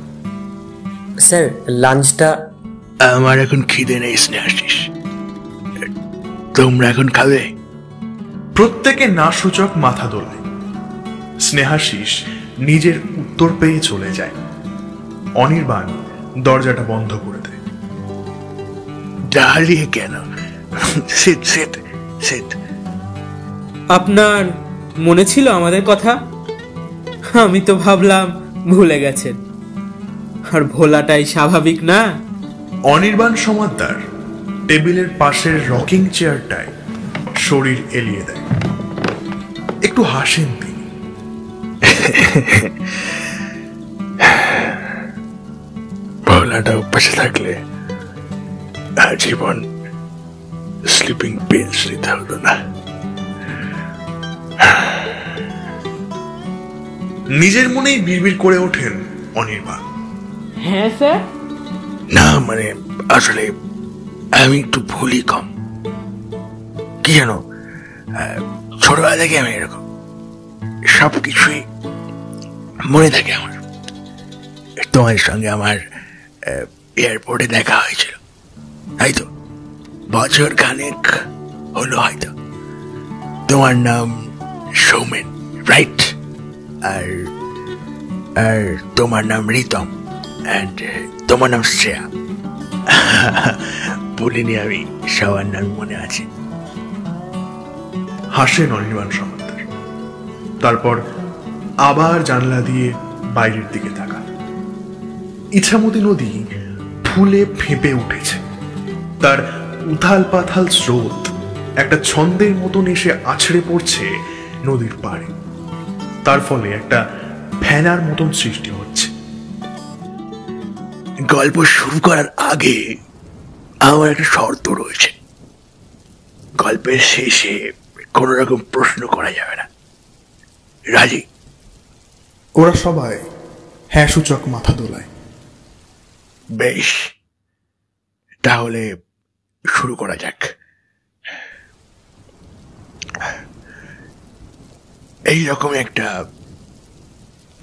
Speaker 12: স্যার লাঞ্চটা?
Speaker 4: আমার এখন খিদে নেই স্নেহাশিস, তোমরা এখন খাবে?
Speaker 1: প্রত্যেকে না সূচক মাথা দোলায়। স্নেহাশিস নিজের উত্তর পেয়ে চলে যায়। অনির্বাণ দরজাটা বন্ধ করে দেয়।
Speaker 4: দাঁড়িয়ে কেন? Seat seat seat.
Speaker 5: আপনার মনে ছিল আমাদের কথা? আমি তো ভাবলাম ভুলে গেছেন, আর ভোলাটাই স্বাভাবিক না?
Speaker 1: অনির্বাণ সমাদ্দার টেবিলের পাশের রকিং চেয়ারটায় শরীর এলিয়ে দেয়। একটু হাসেন তিনি।
Speaker 4: ভোলাটা অভ্যাসে থাকলে আজীবন স্লিপিং পিলস নিতে হতো না।
Speaker 1: নিজের মনেই বিড়বিড় করে ওঠেন অনির্বাণ।
Speaker 5: হ্যাঁ স্যার।
Speaker 4: না মানে আসলে আমি একটু ভুলি কম, কি জানো, ছোটবেলা থেকে আমি এরকম সবকিছুই মনে থাকে আমার। তোমার সঙ্গে আমার এয়ারপোর্টে দেখা হয়েছিল, তাই তো? বছর খানেক হলো হয়তো। তোমার নাম সৌমেন, রাইট? আর আর তোমার নাম রিতম, অ্যান্ড তোমার নাম শ্রেয়া। বলিনি আমি, সবার নাম মনে আছে।
Speaker 1: হাসেন অনির্বাণ সমাদ্দার। তারপর আবার জানলা দিয়ে বাইরের দিকে তাকান। ইছামতি নদী ফুলে ফেঁপে উঠেছে। তার উথাল পাথাল স্রোত একটা ছন্দের মতন এসে আছড়ে পড়ছে নদীর পাড়ে। তার ফলে একটা ফেনার মতন সৃষ্টি হচ্ছে।
Speaker 4: গল্প শুরু করার আগে আমার একটা শর্ত রয়েছে। গল্পের শেষে কোন রকম প্রশ্ন করা যাবে না। রাজি?
Speaker 1: ওরা সবাই হ্যাঁ সূচক মাথা দোলায়।
Speaker 4: বেশ, তাহলে শুরু করা যাক। এইরকম একটা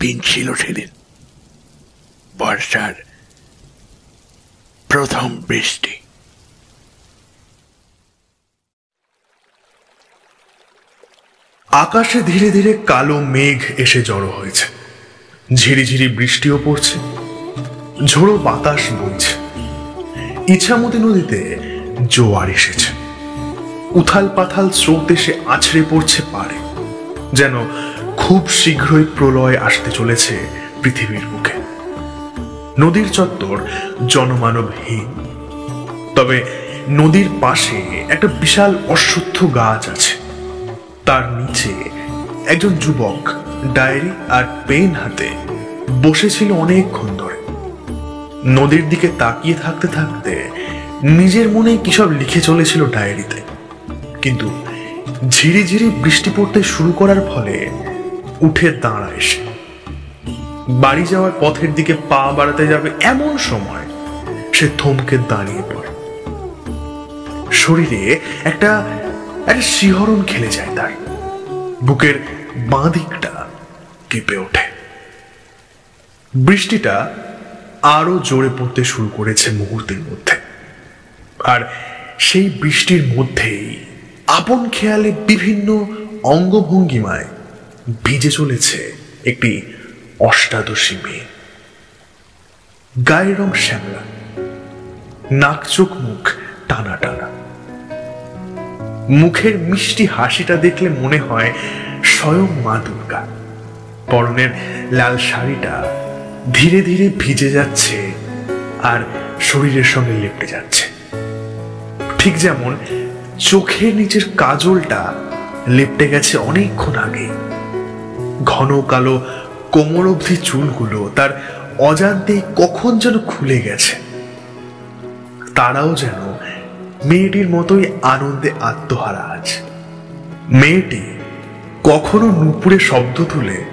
Speaker 4: দিন ছিল সেদিন। বর্ষার প্রথম বৃষ্টি।
Speaker 1: আকাশে ধীরে ধীরে কালো মেঘ এসে জড়ো হয়েছে। ঝিরিঝিরি বৃষ্টিও পড়ছে, ঝোড়ো বাতাস বইছে। ইছামতি নদীতে জোয়ার এসেছে। উথাল পাথাল স্রোত এসে আছড়ে পড়ছে পাড়ে, যেন খুব শীঘ্রই প্রলয় আসতে চলেছে পৃথিবীর বুকে। নদীর চত্বর জনমানবহীন, তবে নদীর পাশে একটা বিশাল অশ্বত্থ গাছ আছে। তার নিচে একজন যুবক ডায়েরি আর পেন হাতে বসেছিল অনেকক্ষণ ধরে। নদীর দিকে তাকিয়ে থাকতে থাকতে নিজের মনে কিসব লিখে চলেছিল ডায়েরিতে। কিন্তু ঝিরিঝিরি বৃষ্টি পড়তে শুরু করার ফলে উঠে দাঁড়ায় সে। বাড়ি যাওয়ার পথের দিকে পা বাড়াতে যাবে এমন সময় সে থমকে দাঁড়িয়ে পড়ে। শরীরে একটা শিহরণ খেলে যায় তার। বুকের বাঁ দিকটা কেঁপে ওঠে। বৃষ্টিটা আরো জোরে পড়তে শুরু করেছে মুহূর্তের মধ্যে। আর সেই বৃষ্টির মধ্যেই আপন খেয়ালে বিভিন্ন অঙ্গভঙ্গিমায় ভিজে চলেছে একটি অষ্টাদশী মেয়ে। গায়ের রং শ্যামলা, নাক চোখ মুখ টানা টানা। মুখের মিষ্টি হাসিটা দেখলে মনে হয় স্বয়ং মা দুর্গা। পরনের লাল শাড়িটা ধীরে ধীরে ভিজে যাচ্ছে আর শরীরের সঙ্গে লেপটে যাচ্ছে। ঠিক যেমন চোখের নিচের কাজলটা লেপটে গেছে অনেকক্ষণ আগে। ঘন কালো কোমর অবধি চুলগুলো তার অজান্তেই কখন যেন খুলে গেছে। তারাও যেন মেয়েটির মতোই আনন্দে আত্মহারা আছে। মেয়েটি কখনো নুপুরে শব্দ তুলে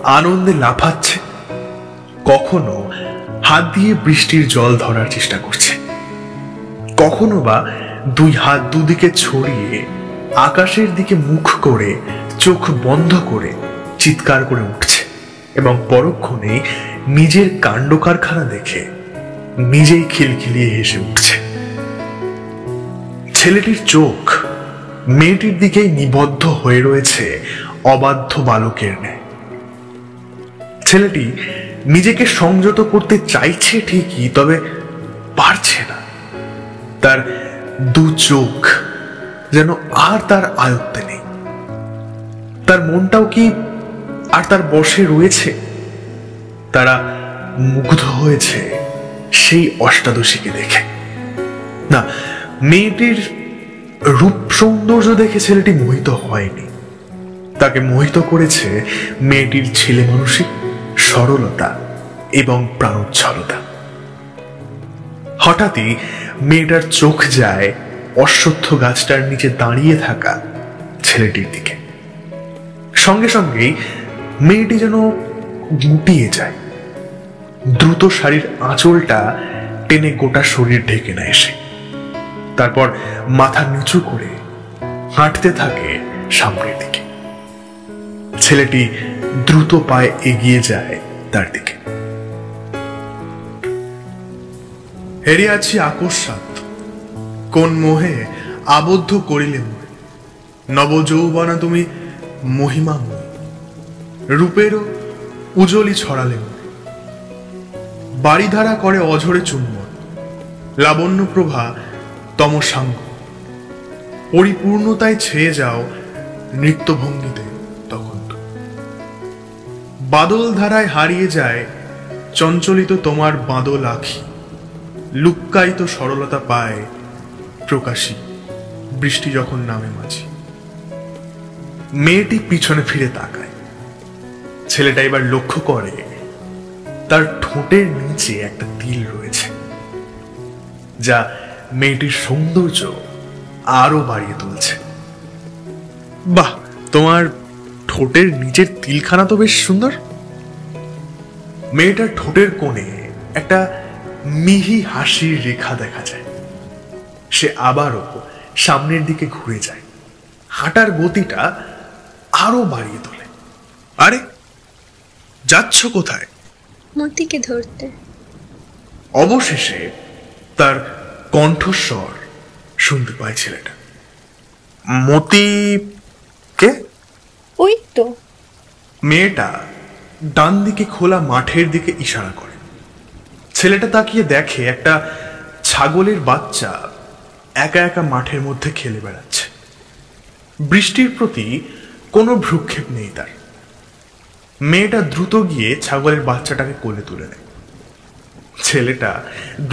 Speaker 1: আনন্দে লাফাচ্ছে, কখনো হাত দিয়ে বৃষ্টির জল ধরার চেষ্টা করছে, কখনো বা দুই হাত দুদিকে ছড়িয়ে আকাশের দিকে মুখ করে চোখ বন্ধ করে চিৎকার করে উঠছে এবং পরক্ষণেই নিজের কাণ্ড কারখানা দেখে নিজেই খিলখিলিয়ে হেসে উঠছে। ছেলেটির চোখ মেয়েটির দিকেই নিবদ্ধ হয়ে রয়েছে অবাধ্য বালকের ন্যায়। ছেলেটি নিজেকে সংযত করতে চাইছে ঠিকই, তবে পারছে না। তার দু চোখ যেন আর তার আয়ত্তে নেই। তার মনটাও কি আর তার বশে রয়েছে? তারা মুগ্ধ হয়েছে সেই অষ্টাদশীকে দেখে। না, মেয়েটির রূপ সৌন্দর্য দেখে ছেলেটি মোহিত হয়নি। তাকে মোহিত করেছে মেয়েটির ছেলে মানুষিক সরলতা এবং প্রাণোচ্ছলতা। হঠাৎই মেয়েটার চোখ যায় অশ্বত্থ গাছটার নিচে দাঁড়িয়ে থাকা ছেলেটির দিকে। সঙ্গে সঙ্গেই মেয়েটি যেন গুটিয়ে যায়। দ্রুত শাড়ির আঁচলটা টেনে গোটা শরীর ঢেকে নেয় সে। তারপর মাথা নিচু করে হাঁটতে থাকে সামনের দিকে। ছেলেটি দ্রুত পায়ে এগিয়ে যায় তার দিকে। হেরে আছি আকস্মাৎ, কোন মোহে আবদ্ধ করিলে মোরে। নবযৌবনা তুমি মহিমাময়ী, রূপেরও উজ্জ্বলি ছড়ালে মোরে। বাড়িধারা করে অঝরে চুম্বন, লাবণ্য প্রভা তমসাঙ্গ। পরিপূর্ণতায় ছেয়ে যাও নৃত্যভঙ্গিতে তখন। বাদল ধারায় হারিয়ে যায় চঞ্চলিত তোমার বাদল আখি। লুক্কায়িত সরলতা পায় প্রকাশী বৃষ্টি যখন নামে মাঝি। মেয়েটি পিছনে ফিরে তাকায়। ছেলেটা এবার লক্ষ্য করে তার ঠোঁটের নিচে একটা তিল রয়েছে, যা মেয়েটির সৌন্দর্য আরো বাড়িয়ে তুলছে। বাহ, তোমার ঠোঁটের নিচের তিলখানা তো বেশ সুন্দর। মেয়েটার ঠোঁটের কোণে একটা মিহি হাসির রেখা দেখা যায়। সে আবারও সামনের দিকে ঘুরে যায়, হাঁটার গতিটা আরো বাড়িয়ে তোলে। আরে, যাচ্ছ কোথায়?
Speaker 13: মতিকে ধরতে।
Speaker 1: অবশেষে তার কণ্ঠস্বর শুনতে পায় ছেলেটা। মতি কে?
Speaker 13: ওই তো।
Speaker 1: মেয়েটা ডান দিকে খোলা মাঠের দিকে ইশারা করে। ছেলেটা তাকিয়ে দেখে একটা ছাগলের বাচ্চা একা একা মাঠের মধ্যে খেলে বেড়াচ্ছে। বৃষ্টির প্রতি কোনো ভ্রুক্ষেপ নেই তার। মেয়েটা দ্রুত গিয়ে ছাগলের বাচ্চাটাকে কোলে তুলে নেয়। ছেলেটা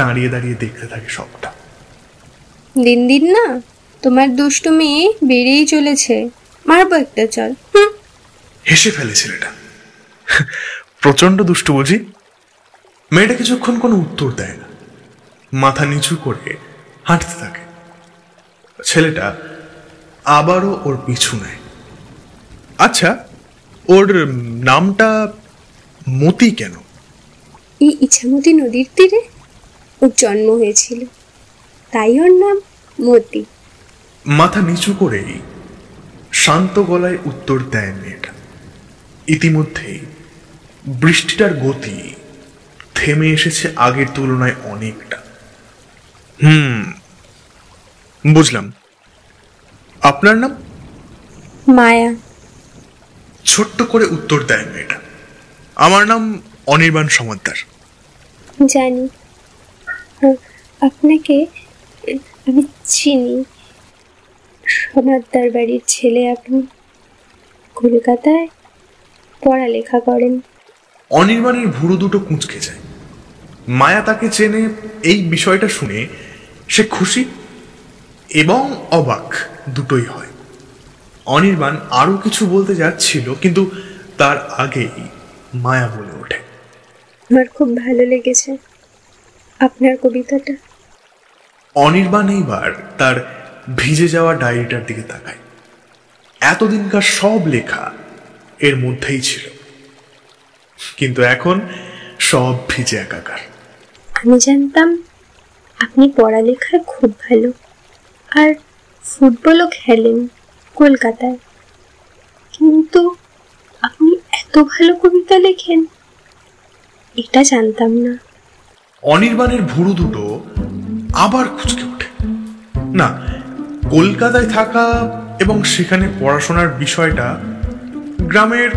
Speaker 1: দাঁড়িয়ে দাঁড়িয়ে দেখতে থাকে সবটা।
Speaker 13: দিন দিন না তোমার দুষ্টুমি বেড়েই চলেছে, মারবো একটা, চল।
Speaker 1: হেসে ফেলে ছেলেটা। প্রচন্ড দুষ্টু বুঝি? মেয়েটা কিছুক্ষণ কোনো উত্তর দেয় না, মাথা নিচু করে হাঁটতে থাকে। ছেলেটা আবারও ওর পিছু নেয়। আচ্ছা, ওর নামটা মতি কেন?
Speaker 13: এই ইছামতি নদীর তীরে ওর জন্ম হয়েছিল, তাই ওর নাম মতি।
Speaker 1: মাথা নিচু করেই শান্ত গলায় উত্তর দেয় মেয়েটা। ইতিমধ্যেই বৃষ্টিটার গতি থেমে এসেছে আগের তুলনায় অনেকটা। বুঝলাম। আপনার নাম?
Speaker 13: মায়া।
Speaker 1: ছোট্ট করে উত্তর দেয় মেয়েটা। আমার নাম অনির্বাণ সমাদ্দার।
Speaker 13: জানি, আপনাকে আমি চিনি। সমাদ্দার বাড়ির ছেলে আপনি, কলকাতায় পড়ালেখা করেন।
Speaker 1: অনির্বাণের ভুরু দুটো কুঁচকে যায়। মায়া তাকে চেনে এই বিষয়টা শুনে সে খুশি এবং অবাক দুটোই হয়। অনির্বাণ আরো কিছু বলতে যাচ্ছিল, কিন্তু তার আগেই মায়া বলে ওঠে,
Speaker 13: আমার খুব ভালো লেগেছে আপনার কবিতাটা।
Speaker 1: অনির্বাণ এইবার তার ভিজে যাওয়া ডায়েরিটার দিকে তাকায়। এতদিনকার সব লেখা এর মধ্যেই ছিল, কিন্তু এখন সব ভিজে একাকার।
Speaker 13: আমি জানতাম আপনি পড়ালেখায় খুব ভালো, আর ফুটবলও খেলেন কলকাতায়, কিন্তু আপনি এত ভালো কবিতা লেখেন এটা জানতাম না।
Speaker 1: অনির্বাণের ভুরু দুটো আবার কুঁচকে ওঠে। না, কলকাতায় থাকা এবং সেখানে পড়াশোনার বিষয়টা গ্রামের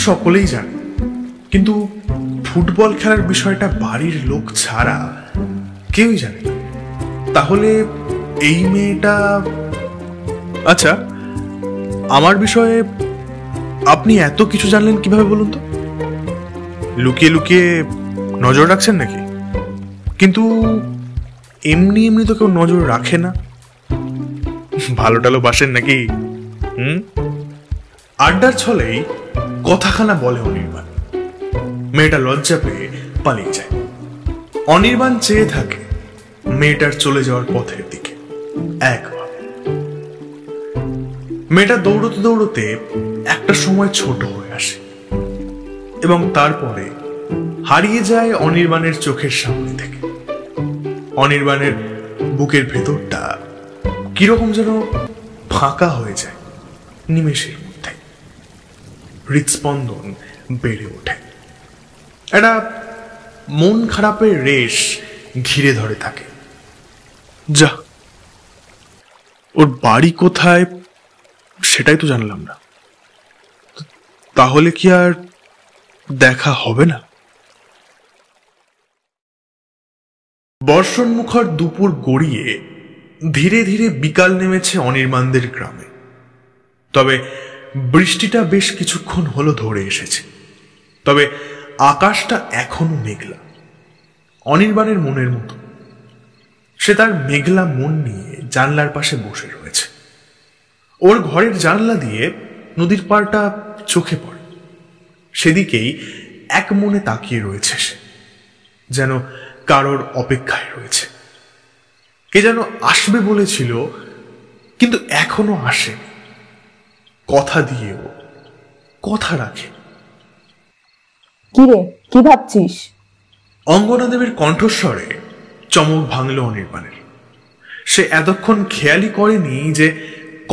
Speaker 1: সকলেই জানে, কিন্তু ফুটবল খেলার বিষয়টা বাড়ির লোক ছাড়া কেউই জানে না। তাহলে এই মেয়েটা... আচ্ছা, আমার বিষয়ে আপনি এত কিছু জানলেন কিভাবে বলুন তো? লুকিয়ে লুকিয়ে নজর রাখছেন নাকি? কিন্তু এমনি এমনি তো কেউ নজর রাখে না। ভালো টালো বাসেন নাকি? আড্ডার ছলেই কথাখানা বলে অনির্বাণ। মেয়েটা লজ্জা পেয়ে পালিয়ে যায়। অনির্বাণ চেয়ে থাকে মেয়েটার চলে যাওয়ার পথের দিকে একভাবে। মেয়েটা দৌড়তে দৌড়তে একটা সময় ছোট হয়ে আসে এবং তারপরে হারিয়ে যায় অনির্বাণের চোখের সামনে থেকে। অনির্বাণের বুকের ভেতরটা কিরকম যেন ফাঁকা হয়ে যায় নিমেষের মধ্যে। হৃদস্পন্দন বেড়ে ওঠে। একটা মন খারাপের রেশ ঘিরে ধরে থাকে। যা, ওর বাড়ি কোথায় সেটাই তো জানলাম না। তাহলে কি আর দেখা হবে না? বর্ষণমুখর দুপুর গড়িয়ে ধীরে ধীরে বিকাল নেমেছে অনির্বাণদের গ্রামে। তবে বৃষ্টিটা বেশ কিছুক্ষণ হলো ধরে এসেছে। তবে আকাশটা এখনো মেঘলা, অনির্বাণের মনের মতো। সে তার মেঘলা মন নিয়ে জানলার পাশে বসে রয়েছে। ওর ঘরের জানলা দিয়ে নদীর পাড়টা চোখে পড়ে। সেদিকেই এক মনে তাকিয়ে রয়েছে সে, যেন কারোর অপেক্ষায় রয়েছে। কে যেন আসবে বলেছিল, কিন্তু এখনো আসেনি। কথা দিয়েও কথা রাখে।
Speaker 14: কি রে, কি ভাবছিস?
Speaker 1: অঙ্গনা দেবীর কণ্ঠস্বরে চমক ভাঙল অনির্বাণের। সে এতক্ষণ খেয়ালই করেনি যে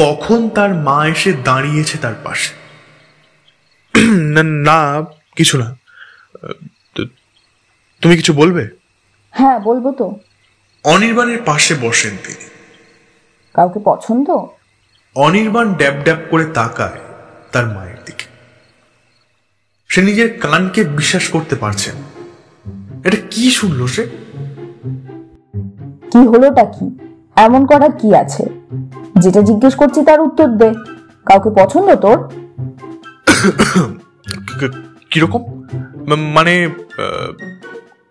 Speaker 1: কখন তার মা এসে দাঁড়িয়েছে তার পাশে। না, কিছু না। তুমি কিছু বলবে?
Speaker 14: হ্যাঁ, বলবো তো।
Speaker 1: অনির্বাণের পাশে বসেন তিনি।
Speaker 14: কাউকে পছন্দ?
Speaker 1: অনির্বাণ ড্যাব ড্যাব করে তাকায় তার মায়ের দিকে। সে নিজের কানকে বিশ্বাস করতে পারছে না। এটা কি শুনলো সে?
Speaker 14: কি হলোটা কি? এমন করার কি আছে? যেটা জিজ্ঞেস করছি তার উত্তর দে। কাউকে পছন্দ তোর?
Speaker 1: কিরকম? মানে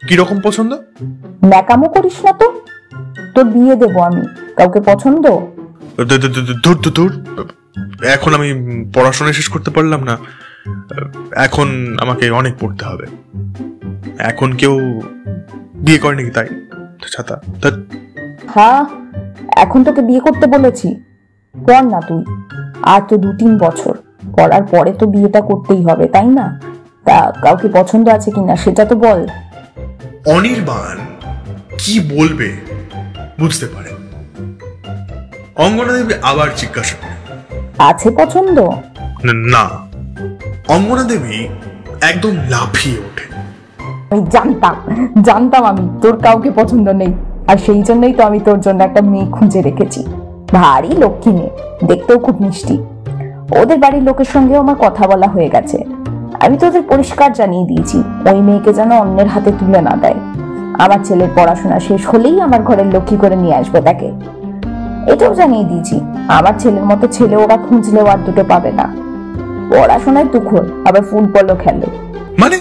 Speaker 1: কিরকম পছন্দ?
Speaker 14: ন্যাকামো করিস না তো। তোর বিয়ে দেবো আমি। কাউকে পছন্দ?
Speaker 1: ধুর, এখন আমি পড়াশোনা শেষ করতে পারলাম না। এখন আমাকে অনেক পড়তে হবে। এখন কেউ বিয়ে করে নাকি? তাই ছাতা।
Speaker 14: হ্যাঁ, এখন তোকে বিয়ে করতে বলেছি, কর না তুই। আর তো 2-3 বছর পড়ার পরে তো বিয়েটা করতেই হবে, তাই না? তা কাউকে পছন্দ আছে কিনা সেটা তো বল।
Speaker 1: অনির্বাণ কি বলবে বুঝতে পারে। অঙ্গনা দেবী আবার জিজ্ঞাসা করে,
Speaker 14: আছে পছন্দ?
Speaker 1: না। অঙ্গনা দেবী একদম লাফিয়ে ওঠে।
Speaker 14: আমি জানতাম আমি তোর কাউকে পছন্দ নেই, আর সেই জন্যই তো আমি তোর জন্য একটা মেয়ে খুঁজে রেখেছি। ভারী লক্ষ্মী মেয়ে, দেখতেও খুব মিষ্টি। ওদের বাড়ির লোকের সঙ্গেও আমার কথা বলা হয়ে গেছে। আমি তোদের পরিষ্কার জানিয়ে দিয়েছি ওই মেয়েকে যেন অন্যের হাতে তুলে না দেয়। আমার ছেলের পড়াশোনা শেষ হলেই আমার ঘরের লক্ষ্মী করে নিয়ে আসবে তাকে। এটাও জানিয়ে দিয়েছি আমার ছেলের মতো ছেলে ওরা খুঁজলেও আর দুটো পাবে না। পড়াশোনায় তুখোর, আবার ফুটবলও খেলে।
Speaker 1: মানে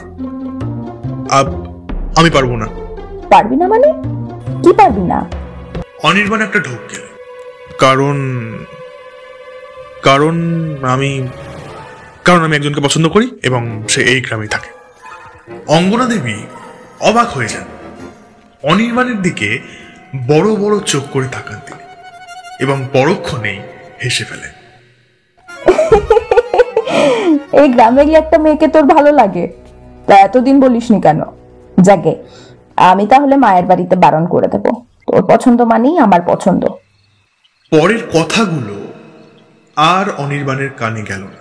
Speaker 1: আমি পারবো না।
Speaker 14: পারবি না মানে? কি পারবি না?
Speaker 1: অনির্বাণ একটা ঢোক গেল। কারণ আমি একজনকে পছন্দ করি এবং সে এই গ্রামে থাকে। অঙ্গনা দেবী অবাক হয়ে যান। অনির্বাণের দিকে বড় বড় চোখ করে তাকান তিনি এবং পরক্ষণেই হেসে ফেলেন।
Speaker 14: এই গ্রামেরই একটা মেয়েকে তোর ভালো লাগে? তা এতদিন বলিসনি কেন? যাকে আমি তাহলে মায়ের বাড়িতে বারণ করে দেব। তোর পছন্দ মানেই আমার পছন্দ।
Speaker 1: পরের কথাগুলো আর অনির্বাণের কানে গেল না।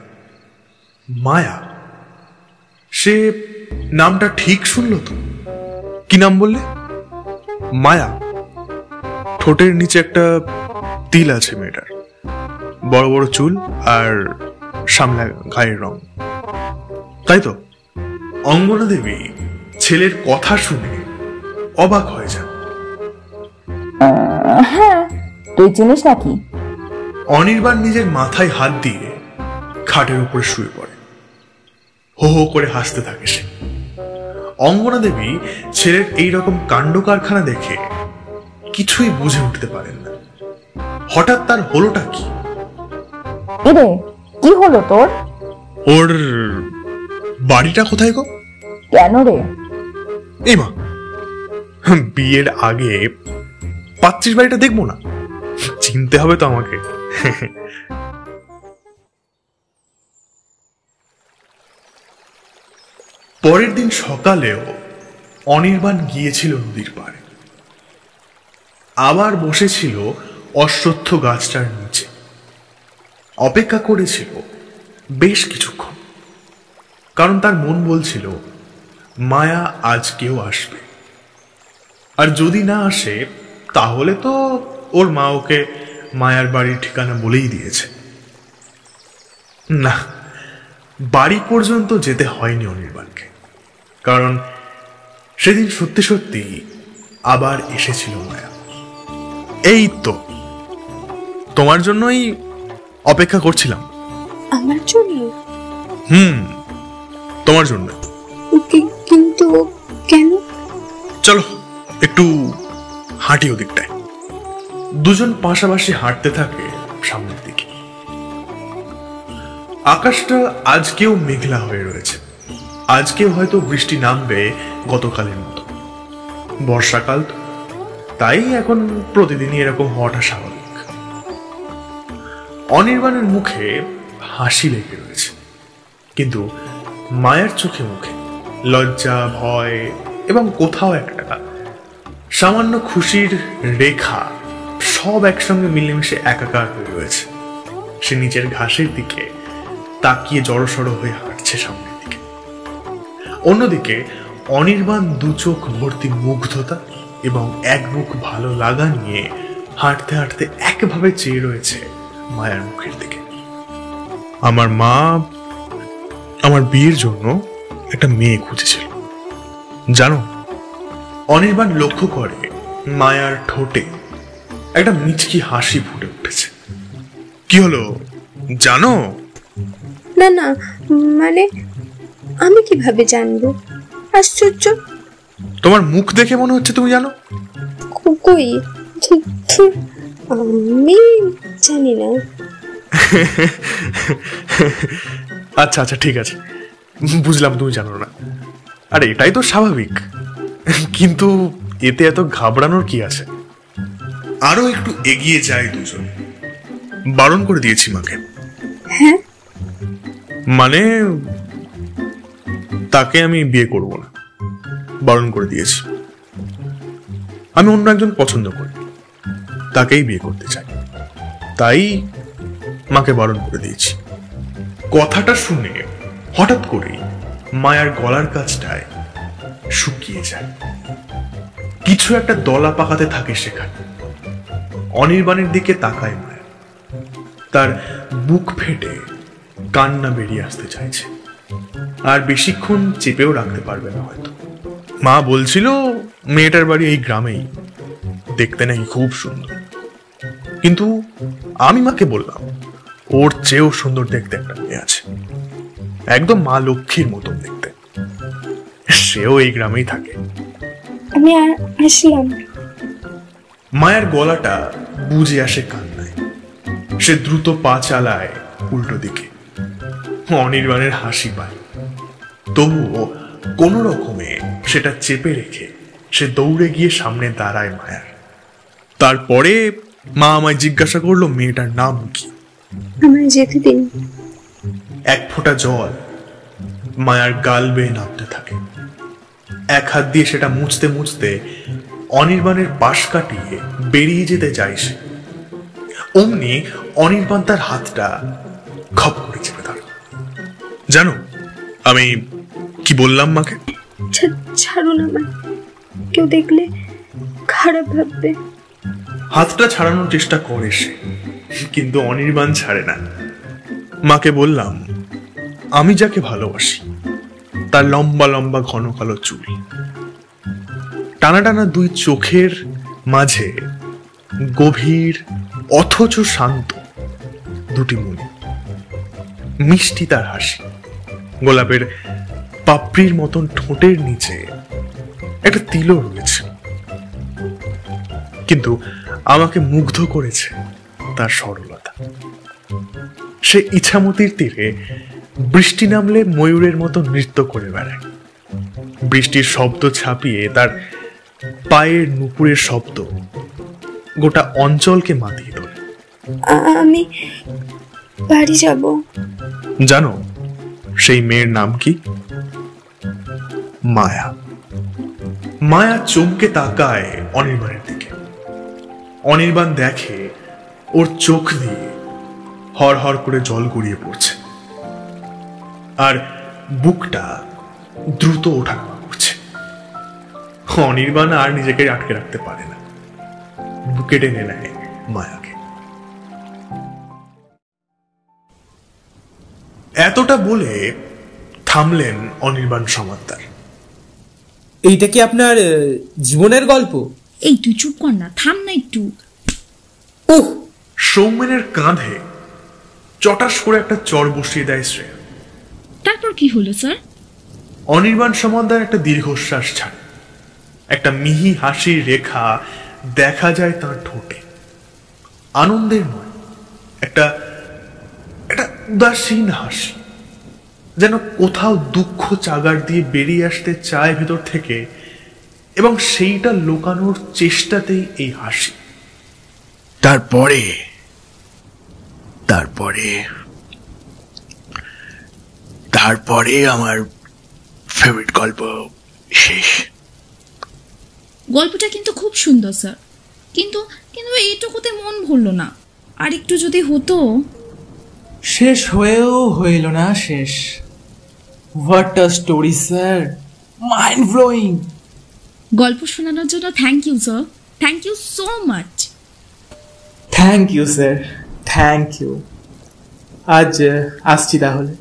Speaker 1: মায়া, সে নামটা ঠিক শুনলো তো? কি নাম বললে? মায়া। ঠোঁটের নিচে একটা তিল আছে মেয়েটার, বড় বড় চুল আর সামনে গায়ের রং, তাই তো? অঙ্গনা দেবী ছেলের কথা শুনে অবাক হয়ে যান।
Speaker 14: হ্যাঁ, তুই চিনিস নাকি?
Speaker 1: অনির্বাণ নিজের মাথায় হাত দিয়ে খাটের উপরে শুয়ে পড়ে। হো হো করে হাসতে থাকে সে। অঙ্গনা দেবী ছেলের এইরকম কাণ্ড কারখানা দেখে কিছুই বুঝে উঠতে পারেন না। হঠাৎ তার হলোটা কি?
Speaker 14: এরে, কি হলো তোর?
Speaker 1: ওর বাড়িটা কোথায় গো?
Speaker 14: কেন রে?
Speaker 1: এই মা, বিয়ের আগে পাত্রীর বাড়িটা দেখবো না? চিনতে হবে তো আমাকে। পরের দিন সকালেও অনির্বাণ গিয়েছিল নদীর পাড়ে। আবার বসেছিল অশ্বত্থ গাছটার নিচে, অপেক্ষা করেছিল বেশ কিছুক্ষণ। কারণ তার মন বলছিল মায়া আজকেও আসবে, আর যদি না আসে তাহলে তো ওর মা ওকে মায়ার বাড়ির ঠিকানা বলেই দিয়েছে। না, বাড়ি পর্যন্ত যেতে হয়নি অনির্বাণকে, কারণ সেদিন সত্যি সত্যি আবার এসেছিল মায়া। এই তো তোমার জন্যই অপেক্ষা করছিলাম।
Speaker 13: আমার জন্য?
Speaker 1: তোমার জন্য।
Speaker 13: কিন্তু কেন?
Speaker 1: চলো একটু হাঁটি ওদিকটায়। দুজন পাশাপাশি হাঁটতে থাকে সামনের দিকে। আকাশটা আজকেও মেঘলা হয়ে রয়েছে। আজকে হয়তো বৃষ্টি নামবে গতকালের মতো। বর্ষাকাল তো, তাই এখন প্রতিদিনই এরকম হওয়াটা স্বাভাবিক। অনির্বাণের মুখে হাসি লেগে রয়েছে, কিন্তু মায়ের চোখে মুখে লজ্জা, ভয় এবং কোথাও একটা সামান্য খুশির রেখা সব একসঙ্গে মিলেমিশে একাকার হয়ে রয়েছে। সে নিচের ঘাসের দিকে তাকিয়ে জড়সড় হয়ে হাঁটছে সামনের দিকে। অন্যদিকে অনির্বাণ দু চোখ ভর্তি মুগ্ধতা এবং এক বুক ভালো লাগা নিয়ে হাঁটতে হাঁটতে একভাবে চেয়ে রয়েছে মায়ের মুখের দিকে। আমার মা আমার বিয়ের জন্য একটা মেয়ে খুঁজেছিল জানো। অনির্বাণ লক্ষ্য করে মায়ার ঠোঁটে একটা মিচকি হাসি ফুটে উঠেছে। কি হলো জানো?
Speaker 13: না না, মানে আমি কিভাবে জানবো? আশ্চর্য,
Speaker 1: তোমার মুখ দেখে মনে হচ্ছে তুমি জানো।
Speaker 13: কই, আমি জানি না।
Speaker 1: আচ্ছা আচ্ছা ঠিক আছে, বুঝলাম তুমি জানো না। আরে এটাই তো স্বাভাবিক, কিন্তু এতে এত ঘাবড়ানোর কি আছে? আরো একটু এগিয়ে যায় দুজন। বারণ করে দিয়েছি মাকে।
Speaker 13: হ্যাঁ,
Speaker 1: মানে তাকে আমি বিয়ে করব না, বারণ করে দিয়েছি। আমি অন্য একজন পছন্দ করি, তাকেই বিয়ে করতে চাই, তাই মাকে বারণ করে দিয়েছি। কথাটা শুনে হঠাৎ করে মায়ার গলার কাছটায় শুকিয়ে যায়। কিছু একটা দলা পাকাতে থাকে সেখানে। অনির্বাণের দিকে তাকায় মায়া, তার বুক ফেটে কান্না বেরিয়ে আসতে চাইছে, আর বেশিক্ষণ চেপেও রাখতে পারবে না হয়তো। মা বলছিল মেয়েটার বাড়ি এই গ্রামেই, দেখতে নাকি খুব সুন্দর। কিন্তু আমি মাকে বললাম ওর চেয়েও সুন্দর দেখতে একটা মেয়ে আছে, একদম মা লক্ষ্মীর মতন দেখতে, সেও এই গ্রামেই থাকে।
Speaker 13: আমি আসলাম।
Speaker 1: মায়ের গলাটা বুঝে আসে কান্নায়। সে দ্রুত পা চালায় উল্টো দিকে। অনির্বাণের হাসি পায়, তবুও কোনো রকমে সেটা চেপে রেখে সে দৌড়ে গিয়ে সামনে দাঁড়ায় মায়ার। তারপরে মা আমায় জিজ্ঞাসা করলো মেয়েটার নাম কি।
Speaker 13: আমায় যেতে দিন।
Speaker 1: এক ফোঁটা জল মায়ার গাল বেয়ে নামতে থাকে। এক হাত দিয়ে সেটা মুছতে মুছতে অনির্বাণের পাশ কাটিয়ে বেরিয়ে যেতে চায় সে। অমনি অনির্বাণ তার হাতটা খপ করে চেপে ধরে। জানো আমি কি বললাম মাকে?
Speaker 13: ছাড়ুন আমায়, কেউ দেখলে খারাপ ভাববে।
Speaker 1: হাতটা ছাড়ানোর চেষ্টা করে সে, কিন্তু অনির্বাণ ছাড়ে না। মাকে বললাম আমি যাকে ভালোবাসি তার লম্বা লম্বা ঘন কালো চুল, টানা টানা দুই চোখের মাঝে গভীর অথচ শান্ত দুটি মনি, মিষ্টি তার হাসি, গোলাপের পাপড়ির মতন ঠোঁটের নিচে একটা তিলও রয়েছে। কিন্তু আমাকে মুগ্ধ করেছে তার সরলতা। সে ইছামতির তীরে বৃষ্টি নামলে ময়ূরের মতো নৃত্য করে বেড়ায়। বৃষ্টির শব্দ ছাপিয়ে তার পায়ের নুপুরের শব্দ গোটা অঞ্চলকে মাতিয়ে তোলে।
Speaker 13: আমি বাড়ি যাব।
Speaker 1: জানো সেই মেয়ের নাম কি? মায়া। মায়া চমকে তাকায় অনির্বাণের দিকে। অনির্বাণ দেখে ওর চোখ দিয়ে হর হর করে জল গড়িয়ে পড়ছে, আর বুকটা দ্রুত ওঠানামা করছে। অনির্বাণ আর নিজেকে আটকে রাখতে পারে না, বুকে টেনে নেয় মায়াকে। এতটা বলে থামলেন অনির্বাণ সমাদ্দার।
Speaker 5: এইটা কি আপনার জীবনের গল্প?
Speaker 2: এই তুই চুপ কর না, থাম না একটু।
Speaker 1: উহ! সৌমেনের কাঁধে চটাস করে একটা চড় বসিয়ে দেয় শ্রেয়া।
Speaker 2: তারপর কি হলো স্যার?
Speaker 1: অনির্বাণ সমাদ্দার একটা দীর্ঘশ্বাস ছাড়ে। একটা মিহি হাসির রেখা দেখা যায় তার ঠোঁটে, আনন্দের নয়, একটা উদাসীন হাসি। যেন কোথাও দুঃখ চাগার দিয়ে বেরিয়ে আসতে চায় ভেতর থেকে, এবং সেইটা লুকানোর চেষ্টাতেই এই হাসি।
Speaker 4: তারপরে তারপরে তারপরে আমার ফেভারিট গল্প শেষ।
Speaker 2: গল্পটা কিন্তু খুব সুন্দর স্যার, কিন্তু কিন্তু এইটুকুতে মন ভরল না, আর একটু যদি হতো।
Speaker 3: শেষ হয়েও হইল না শেষ। What a story sir, mind blowing.
Speaker 2: গল্প শোনানোর জন্য thank you sir, thank you so much.
Speaker 3: Thank you sir, thank you. আজ আসছি তাহলে।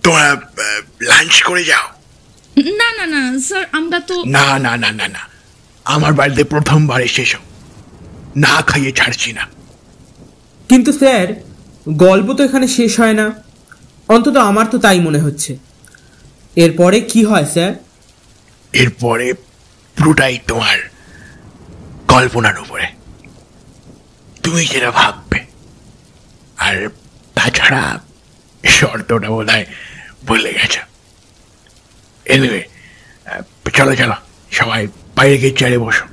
Speaker 4: তোমরা লাঞ্চ করে যাও।
Speaker 2: না না না স্যার, আমরা তো
Speaker 4: না না না না না, আমার বাড়িতে প্রথমবার এসেছো, না খাইয়ে ছাড়ছি না।
Speaker 5: কিন্তু স্যার, গল্প তো এখানে শেষ হয় না, অন্তত আমার তো তাই মনে হচ্ছে। এরপরে কি হয় স্যার?
Speaker 4: এরপরে পুরোটাই তোমার কল্পনার উপরে, তুমি যেটা ভাববে। আর তাছাড়া শর্তটা বোধ হয় বলে গেছে। এনিওয়ে, চলো চলো সবাই বাইরে গিয়ে চেয়ারে বসো।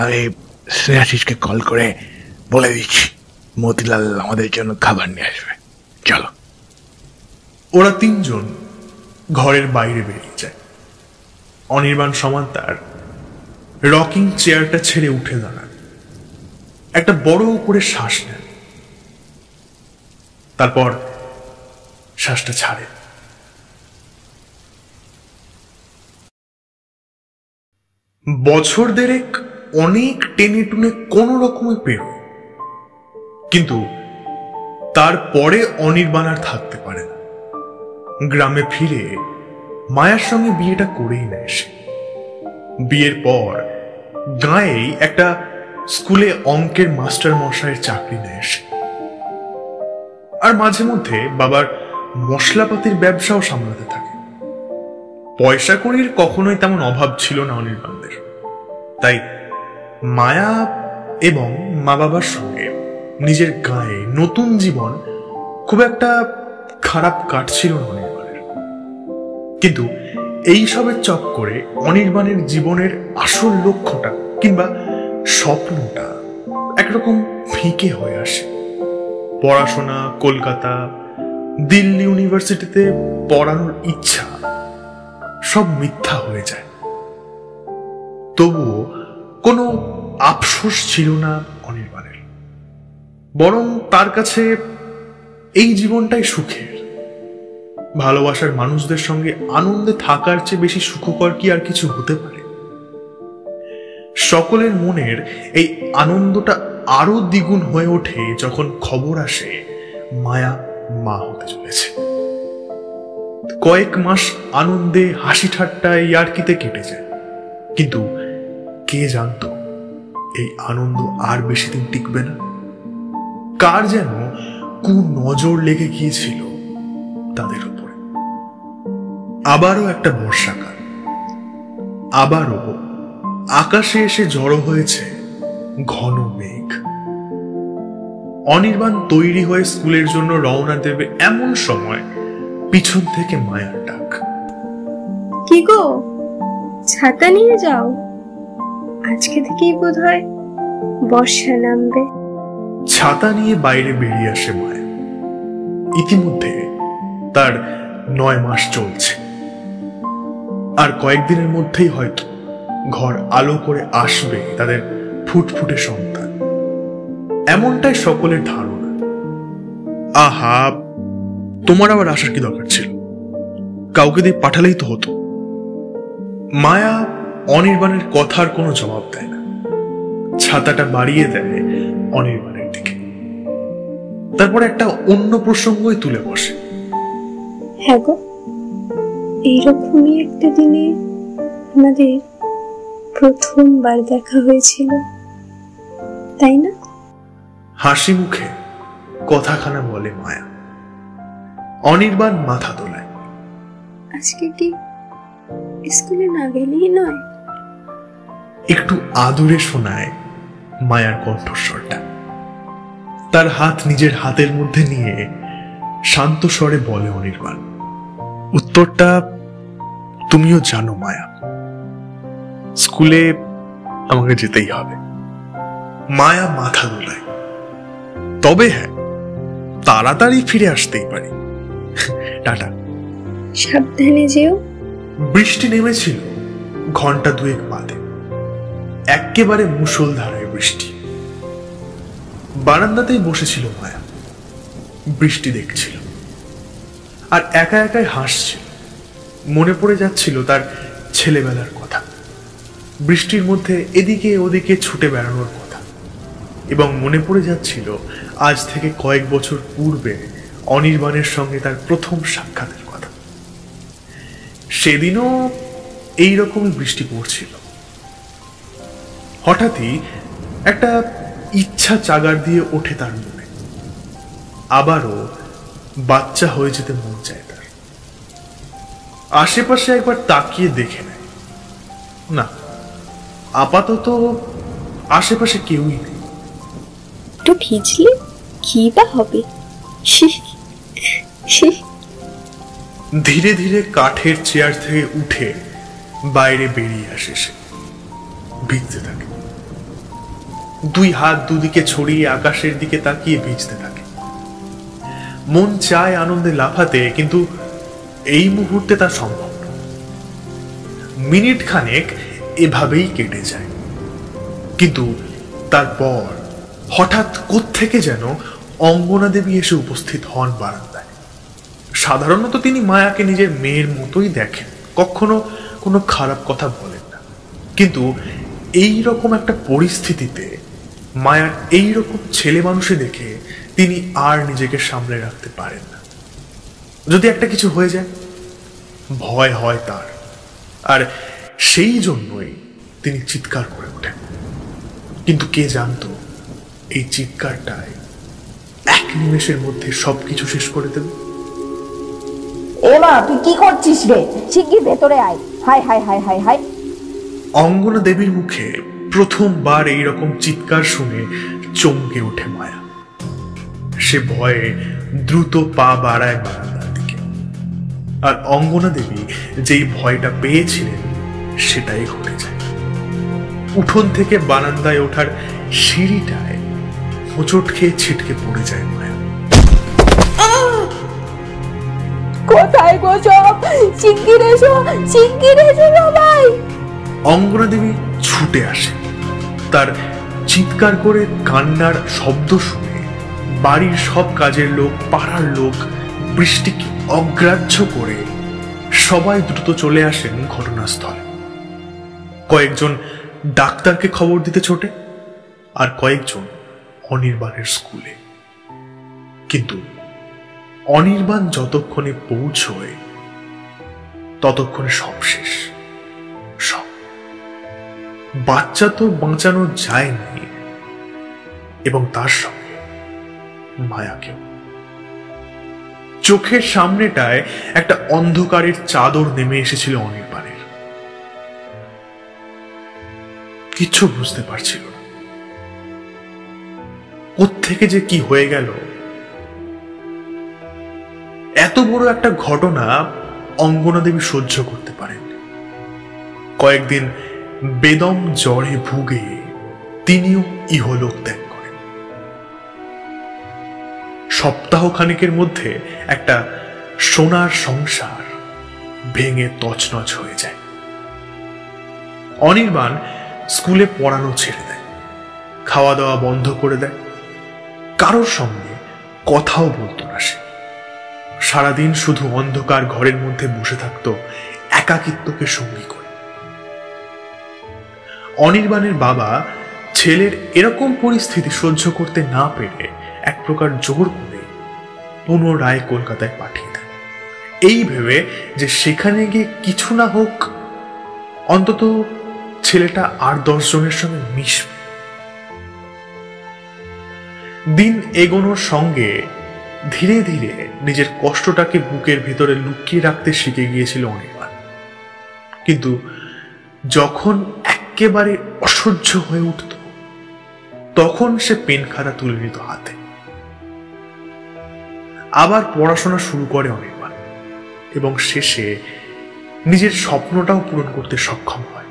Speaker 4: আমি স্নেহাশিসকে কল করে বলে দিচ্ছি মতিলাল আমাদের জন্য খাবার নিয়ে আসবে। চলো।
Speaker 1: ওরা তিনজন ঘরের বাইরে বেরিয়ে যায়। অনির্বাণ সমান্তার রকিং চেয়ারটা ছেড়ে উঠে দাঁড়ান, একটা বড় করে শ্বাস নেন, তারপর শ্বাসটা ছাড়ে। বছর দেড়েক অনেক টেনে টুনে কোন রকমে পেরোয়, কিন্তু তারপরে অনির্বাণ আর থাকতে পারে না। গ্রামে ফিরে মায়ার সঙ্গে বিয়েটা করেই নেয় সে। বিয়ের পর গাঁয়েই একটা স্কুলে অঙ্কের মাস্টার মশাইয়ের চাকরি নেয় সে। আর মাঝে মধ্যে বাবার মশলাপাতির ব্যবসাও সামলাতে থাকে। পয়সা কড়ির কখনোই তেমন অভাব ছিল না অনির্বাণদের, তাই মায়া এবং মা বাবার সঙ্গে নিজের গায়ে নতুন জীবন খুব একটা খারাপ কাটছিল না অনির্বাণের। কিন্তু এইসবের চক্করে অনির্বাণের জীবনের আসল লক্ষ্যটা কিংবা স্বপ্নটা একরকম ফিকে হয়ে আসে। পড়াশোনা, কলকাতা, দিল্লি ইউনিভার্সিটিতে পড়ানোর ইচ্ছা সব মিথ্যা হয়ে যায়। তবুও কোনো আফসোস ছিল না অনির্বাণের, বরং তার কাছে এই জীবনটাই সুখের। ভালোবাসার মানুষদের সঙ্গে আনন্দে থাকার চেয়ে বেশি সুখকর কি আর কিছু হতে পারে? সকলের মনের এই আনন্দটা আরো দ্বিগুণ হয়ে ওঠে যখন খবর আসে মায়া মা হতে চলেছে। কয়েক মাস আনন্দে, হাসি ঠাট্টায়, ইয়ার্কিতে কেটে যায়, কিন্তু কে জানতো এই আনন্দ আর বেশি দিন টিকবে না। কার যেন নজর লেগে গিয়েছিল তাদের উপরে। আবারও একটা বর্ষাকাল, আবারও আকাশে এসে জড়ো হয়েছে ঘন মেঘ। অনির্বাণ তৈরি হয়ে স্কুলের জন্য রওনা দেবে এমন সময় পিছন থেকে মায়ার ডাক।
Speaker 13: কি গো, ছাতা নিয়ে যাও, আজকে থেকেই বোধহয় বর্ষা নামবে।
Speaker 1: ছাতা নিয়ে বাইরে বেরিয়ে আসে মায়া। ইতিমধ্যে তার 9 মাস চলছে, আর কয়েকদিনের মধ্যেই হয়তো ঘর আলো করে আসবে তাদের ফুটফুটে সন্তান, এমনটাই সকলের ধারণা। আহা, তোমার আবার আসার কি দরকার ছিল? কাউকে দিয়ে পাঠালেই তো হতো। মায়া অনির্বাণের কথার কোনো জবাব দেয় না, ছাতাটা বাড়িয়ে দেয় অনির্বাণের দিকে। তারপর একটা অন্য প্রসঙ্গই তুলে বসে।
Speaker 13: হ্যাঁ গো, এইরকমই একটা দিনে আমাদের প্রথমবার দেখা হয়েছিল, তাই না?
Speaker 1: হাসি মুখে কথাখানা বলে মায়া। অনির্বাণ মাথা তোলায়।
Speaker 13: আজকে কি স্কুলে না গেলেই নয়?
Speaker 1: একটু আদুরে শোনায় মায়ার কণ্ঠস্বরটা। তার হাত নিজের হাতের মধ্যে নিয়ে শান্ত স্বরে বলে অনির্বাণ। উত্তরটা তুমিও জানো মায়া, স্কুলে আমাকে যেতেই হবে। মায়া মাথা দোলায়। তবে হ্যাঁ, তাড়াতাড়ি ফিরে আসতেই পারি। টাটা।
Speaker 13: সাবধানে যেও।
Speaker 1: বৃষ্টি নেমেছিল ঘন্টা দুয়েক বাদে, একেবারে মুষলধারায় বৃষ্টি। বারান্দাতেই বসেছিল মায়া, বৃষ্টি দেখছিল আর একা একাই হাসছিল। মনে পড়ে যাচ্ছিল তার ছেলেবেলার কথা, বৃষ্টির মধ্যে এদিকে ওদিকে ছুটে বেড়ানোর কথা, এবং মনে পড়ে যাচ্ছিল আজ থেকে কয়েক বছর পূর্বে অনির্বাণের সঙ্গে তার প্রথম সাক্ষাতের কথা। সেদিনও এইরকমই বৃষ্টি পড়ছিল। হঠাৎই একটা ইচ্ছা চাগার দিয়ে ওঠে তার মনে, আবারও বাচ্চা হয়ে যেতে মন চায় তার। আশেপাশে একবার তাকিয়ে দেখে নেয়, না, আপাতত আশেপাশে কেউই নেই।
Speaker 13: একটু ভিজলে কি বা হবে।
Speaker 1: ধীরে ধীরে কাঠের চেয়ার থেকে উঠে বাইরে বেরিয়ে আসে সে, ভিজতে থাকে। দুই হাত দুদিকে ছড়িয়ে আকাশের দিকে তাকিয়ে ভিজতে থাকে। মন চায় আনন্দে লাফাতে, কিন্তু এই মুহূর্তে তা সম্ভব না। মিনিট খানেক এভাবেই কেটে যায়, কিন্তু তারপর হঠাৎ কোত্থেকে যেন অঙ্গনা দেবী এসে উপস্থিত হন বারান্দায়। সাধারণত তিনি মায়াকে নিজের মেয়ের মতোই দেখেন, কখনো কোনো খারাপ কথা বলেন না, কিন্তু এই রকম একটা পরিস্থিতিতে মায়ার এই রকম ছেলে মানুষে দেখে তিনি আর নিজেকে সামলে রাখতে পারেন না। যদি একটা কিছু হয়ে যায়, ভয় হয় তার, আর সেই জন্যই তিনি চিৎকার করে ওঠেন। কিন্তু কে জানতো এই চিৎকারটাই এক নিমেষের মধ্যে সবকিছু শেষ করে দেবে।
Speaker 14: এ মা, তুই কি করছিস রে? শিগগির ভেতরে আয়। হাই হাই হাই হাই হাই।
Speaker 1: অঙ্গনা দেবীর মুখে প্রথমবার এইরকম চিৎকার শুনে চমকে ওঠে মায়া। সে ভয়ে দ্রুত পা বাড়ায় বারান্দার দিকে, আর অঙ্গনা দেবী যেই ভয়টা পেয়েছিলেন সেটাই ঘটে যায়। উঠোন থেকে বারান্দায় ওঠার সিঁড়িটায় হোঁচট খেয়ে ছিটকে পড়ে যায় মায়া।
Speaker 14: কোথায় গো সব? শিগগির এসো, শিগগির এসো সবাই।
Speaker 1: অঙ্গনা দেবী ছুটে আসে। তার চিৎকার করে কান্নার শব্দ শুনে বাড়ির সব কাজের লোক, পাড়ার লোক বৃষ্টিকে অগ্রাহ্য করে সবাই দ্রুত চলে আসেন ঘটনাস্থলে। কয়েকজন ডাক্তারকে খবর দিতে ছোটে, আর কয়েকজন অনির্বাণের স্কুলে। কিন্তু অনির্বাণ যতক্ষণে পৌঁছয় ততক্ষণে সব শেষ। সব। বাচ্চা তো বাঁচানো যায়নি, এবং তার সঙ্গে মায়াকেও। চোখের সামনেটায় একটা অন্ধকারের চাদর নেমে এসেছিল অনির্বাণের। কিচ্ছু বুঝতে পারছিল না, কোত্থেকে যে কি হয়ে গেল। এত বড় একটা ঘটনা অঙ্গনা দেবী সহ্য করতে পারেন। কয়েকদিন বেদম জ্বরে ভুগে তিনিও ইহলোক ত্যাগ করেন। সপ্তাহ খানেকের মধ্যে একটা সোনার সংসার ভেঙে তছনছ হয়ে যায়। অনির্বাণ স্কুলে পড়ানো ছেড়ে দেয়, খাওয়া দাওয়া বন্ধ করে দেয়, কারোর সঙ্গে কথাও বলতো না সে। সারাদিন শুধু অন্ধকার ঘরের মধ্যে বসে থাকতো, একাকিত্বকে সঙ্গী করে। অনির্বাণের বাবা ছেলের এরকম পরিস্থিতি সহ্য করতে না পেরে এক প্রকার জোর করে পুনরায় কলকাতায় পাঠিয়ে দেন, এই ভেবে যে সেখানে গিয়ে কিছু না হোক, অন্তত ছেলেটা আর 10 জনের সঙ্গে মিশবে। দিন এগোনোর সঙ্গে ধীরে ধীরে নিজের কষ্টটাকে বুকের ভিতরে লুকিয়ে রাখতে শিখে গিয়েছিল অনির্বাণ। কিন্তু যখন একেবারে অসহ্য হয়ে উঠত, তখন সে পেন খাতা তুলে নিত হাতে। আবার পড়াশোনা শুরু করে অনির্বাণ এবং শেষে নিজের স্বপ্নটাও পূরণ করতে সক্ষম হয়।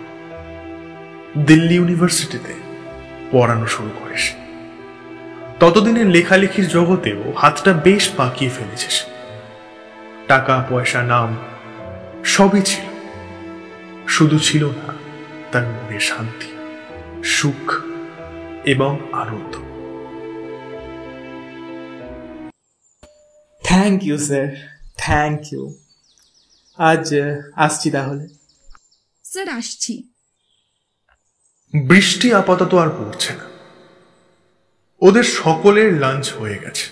Speaker 1: দিল্লি ইউনিভার্সিটিতে পড়ানো শুরু করে সে। ততদিনে লেখালেখির জগতেও হাতটা বেশ পাকিয়ে ফেলেছে সে। টাকা পয়সা নাম সবই ছিল, শুধু ছিল না তার মনে শান্তি, সুখ এবং আনন্দ।
Speaker 3: Thank you sir, thank you. আজ আসছি তাহলে।
Speaker 2: স্যার আসছি।
Speaker 1: বৃষ্টি আপাতত আর পড়ছে না। ওদের সকলের লাঞ্চ হয়ে গেছে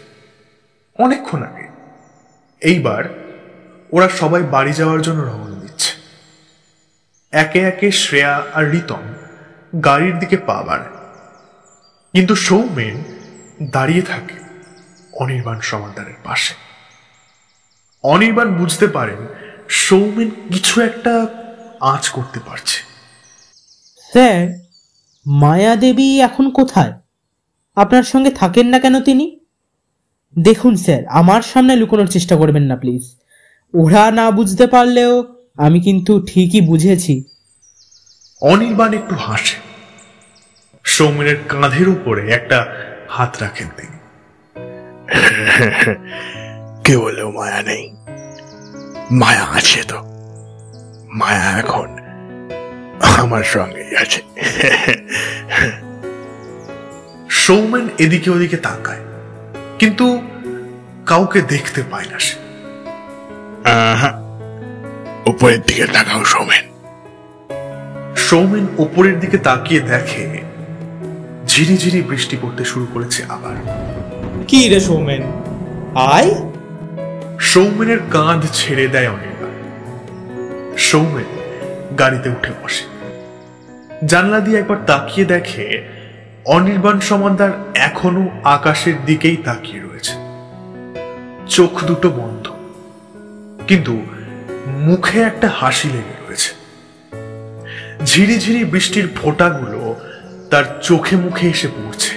Speaker 1: অনেকক্ষণ আগে। এইবার ওরা সবাই বাড়ি যাওয়ার জন্য রওনা দিচ্ছে। একে একে শ্রেয়া আর রিতম গাড়ির দিকে পা বাড়ায়, কিন্তু সৌমেন দাঁড়িয়ে থাকে অনির্বাণ সমাদারের পাশে। অনির্বাণ বুঝতে পারেন সৌমেন কিছু একটা আঁচ করতে পারছে।
Speaker 5: স্যার, মায়া দেবী এখন কোথায়? আপনার সঙ্গে থাকেন না কেন তিনি? দেখুন স্যার, আমার সামনে লুকোনোর চেষ্টা করবেন না প্লিজ। ওরা না বুঝতে পারলেও আমি কিন্তু ঠিকই বুঝেছি।
Speaker 1: অনির্বাণ একটু হাসে। সৌমেনের কাঁধের উপরে একটা হাত রাখেন তিনি।
Speaker 4: কে বলেও মায়া নেই? মায়া আছে তো। মায়া এখন আমার সঙ্গেই আছে।
Speaker 1: সৌমেন এদিকে ওদিকে তাকায়, কিন্তু কাউকে দেখতে পায় না সে।
Speaker 4: উপরের দিকে তাকাও সৌমেন।
Speaker 1: সৌমেন উপরের দিকে তাকিয়ে দেখে ঝিরিঝিরি বৃষ্টি পড়তে শুরু করেছে আবার।
Speaker 3: কি রে সৌমেন, আয়।
Speaker 1: সৌমেনের কাঁধ ছেড়ে দেয় অনির্বাণ। সৌমেন গাড়িতে উঠে বসে। জানলা দিয়ে একবার তাকিয়ে দেখে অনির্বাণ সমাদার এখনো আকাশের দিকেই তাকিয়ে রয়েছে, চোখ দুটো বন্ধ, কিন্তু মুখে একটা হাসি লেগে রয়েছে। ঝিরিঝিরি বৃষ্টির ফোঁটাগুলো তার চোখে মুখে এসে পড়ছে,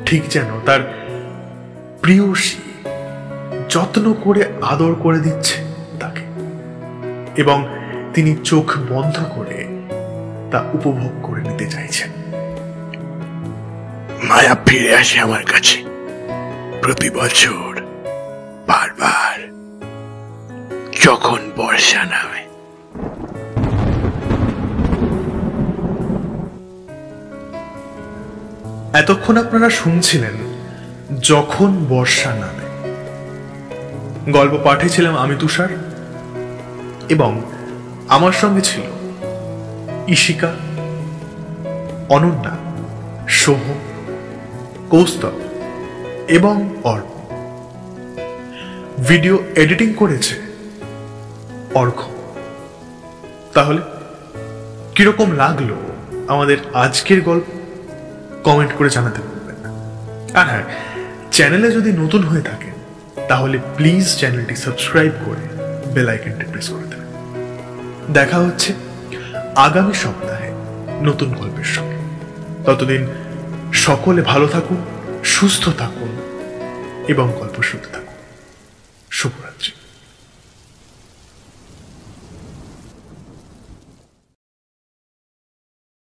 Speaker 1: ঠিক যেন তার প্রিয়সী যত্ন করে আদর করে দিচ্ছে তাকে, এবং তিনি চোখ বন্ধ করে তা উপভোগ করে নিতে চাইছেন।
Speaker 4: মায়া ফিরে আসে আমার কাছে প্রতি বছর বারবার যখন বর্ষা নামে।
Speaker 1: এতক্ষণ আপনারা শুনছিলেন যখন বর্ষা নামে। গল্প পাঠিয়েছিলাম আমি তুষার, এবং আমার সঙ্গে ছিল ঈশিকা, অনন্যা, সোহম, কৌস্তব এবং অর্ক। ভিডিও এডিটিং করেছে অর্ক। তাহলে কিরকম লাগলো আমাদের আজকের গল্প কমেন্ট করে জানাতে ভুলবেন না। আর হ্যাঁ, চ্যানেলে যদি নতুন হয়ে থাকেন তাহলে প্লিজ চ্যানেলটি সাবস্ক্রাইব করে বেল আইকনটি প্রেস করে দেবেন। দেখা হচ্ছে আগামী সপ্তাহে নতুন গল্পের সঙ্গে। ততদিন সকলে ভালো থাকুন, সুস্থ থাকুন এবং গল্প শুনতে থাকুন। শুভরাত্রি।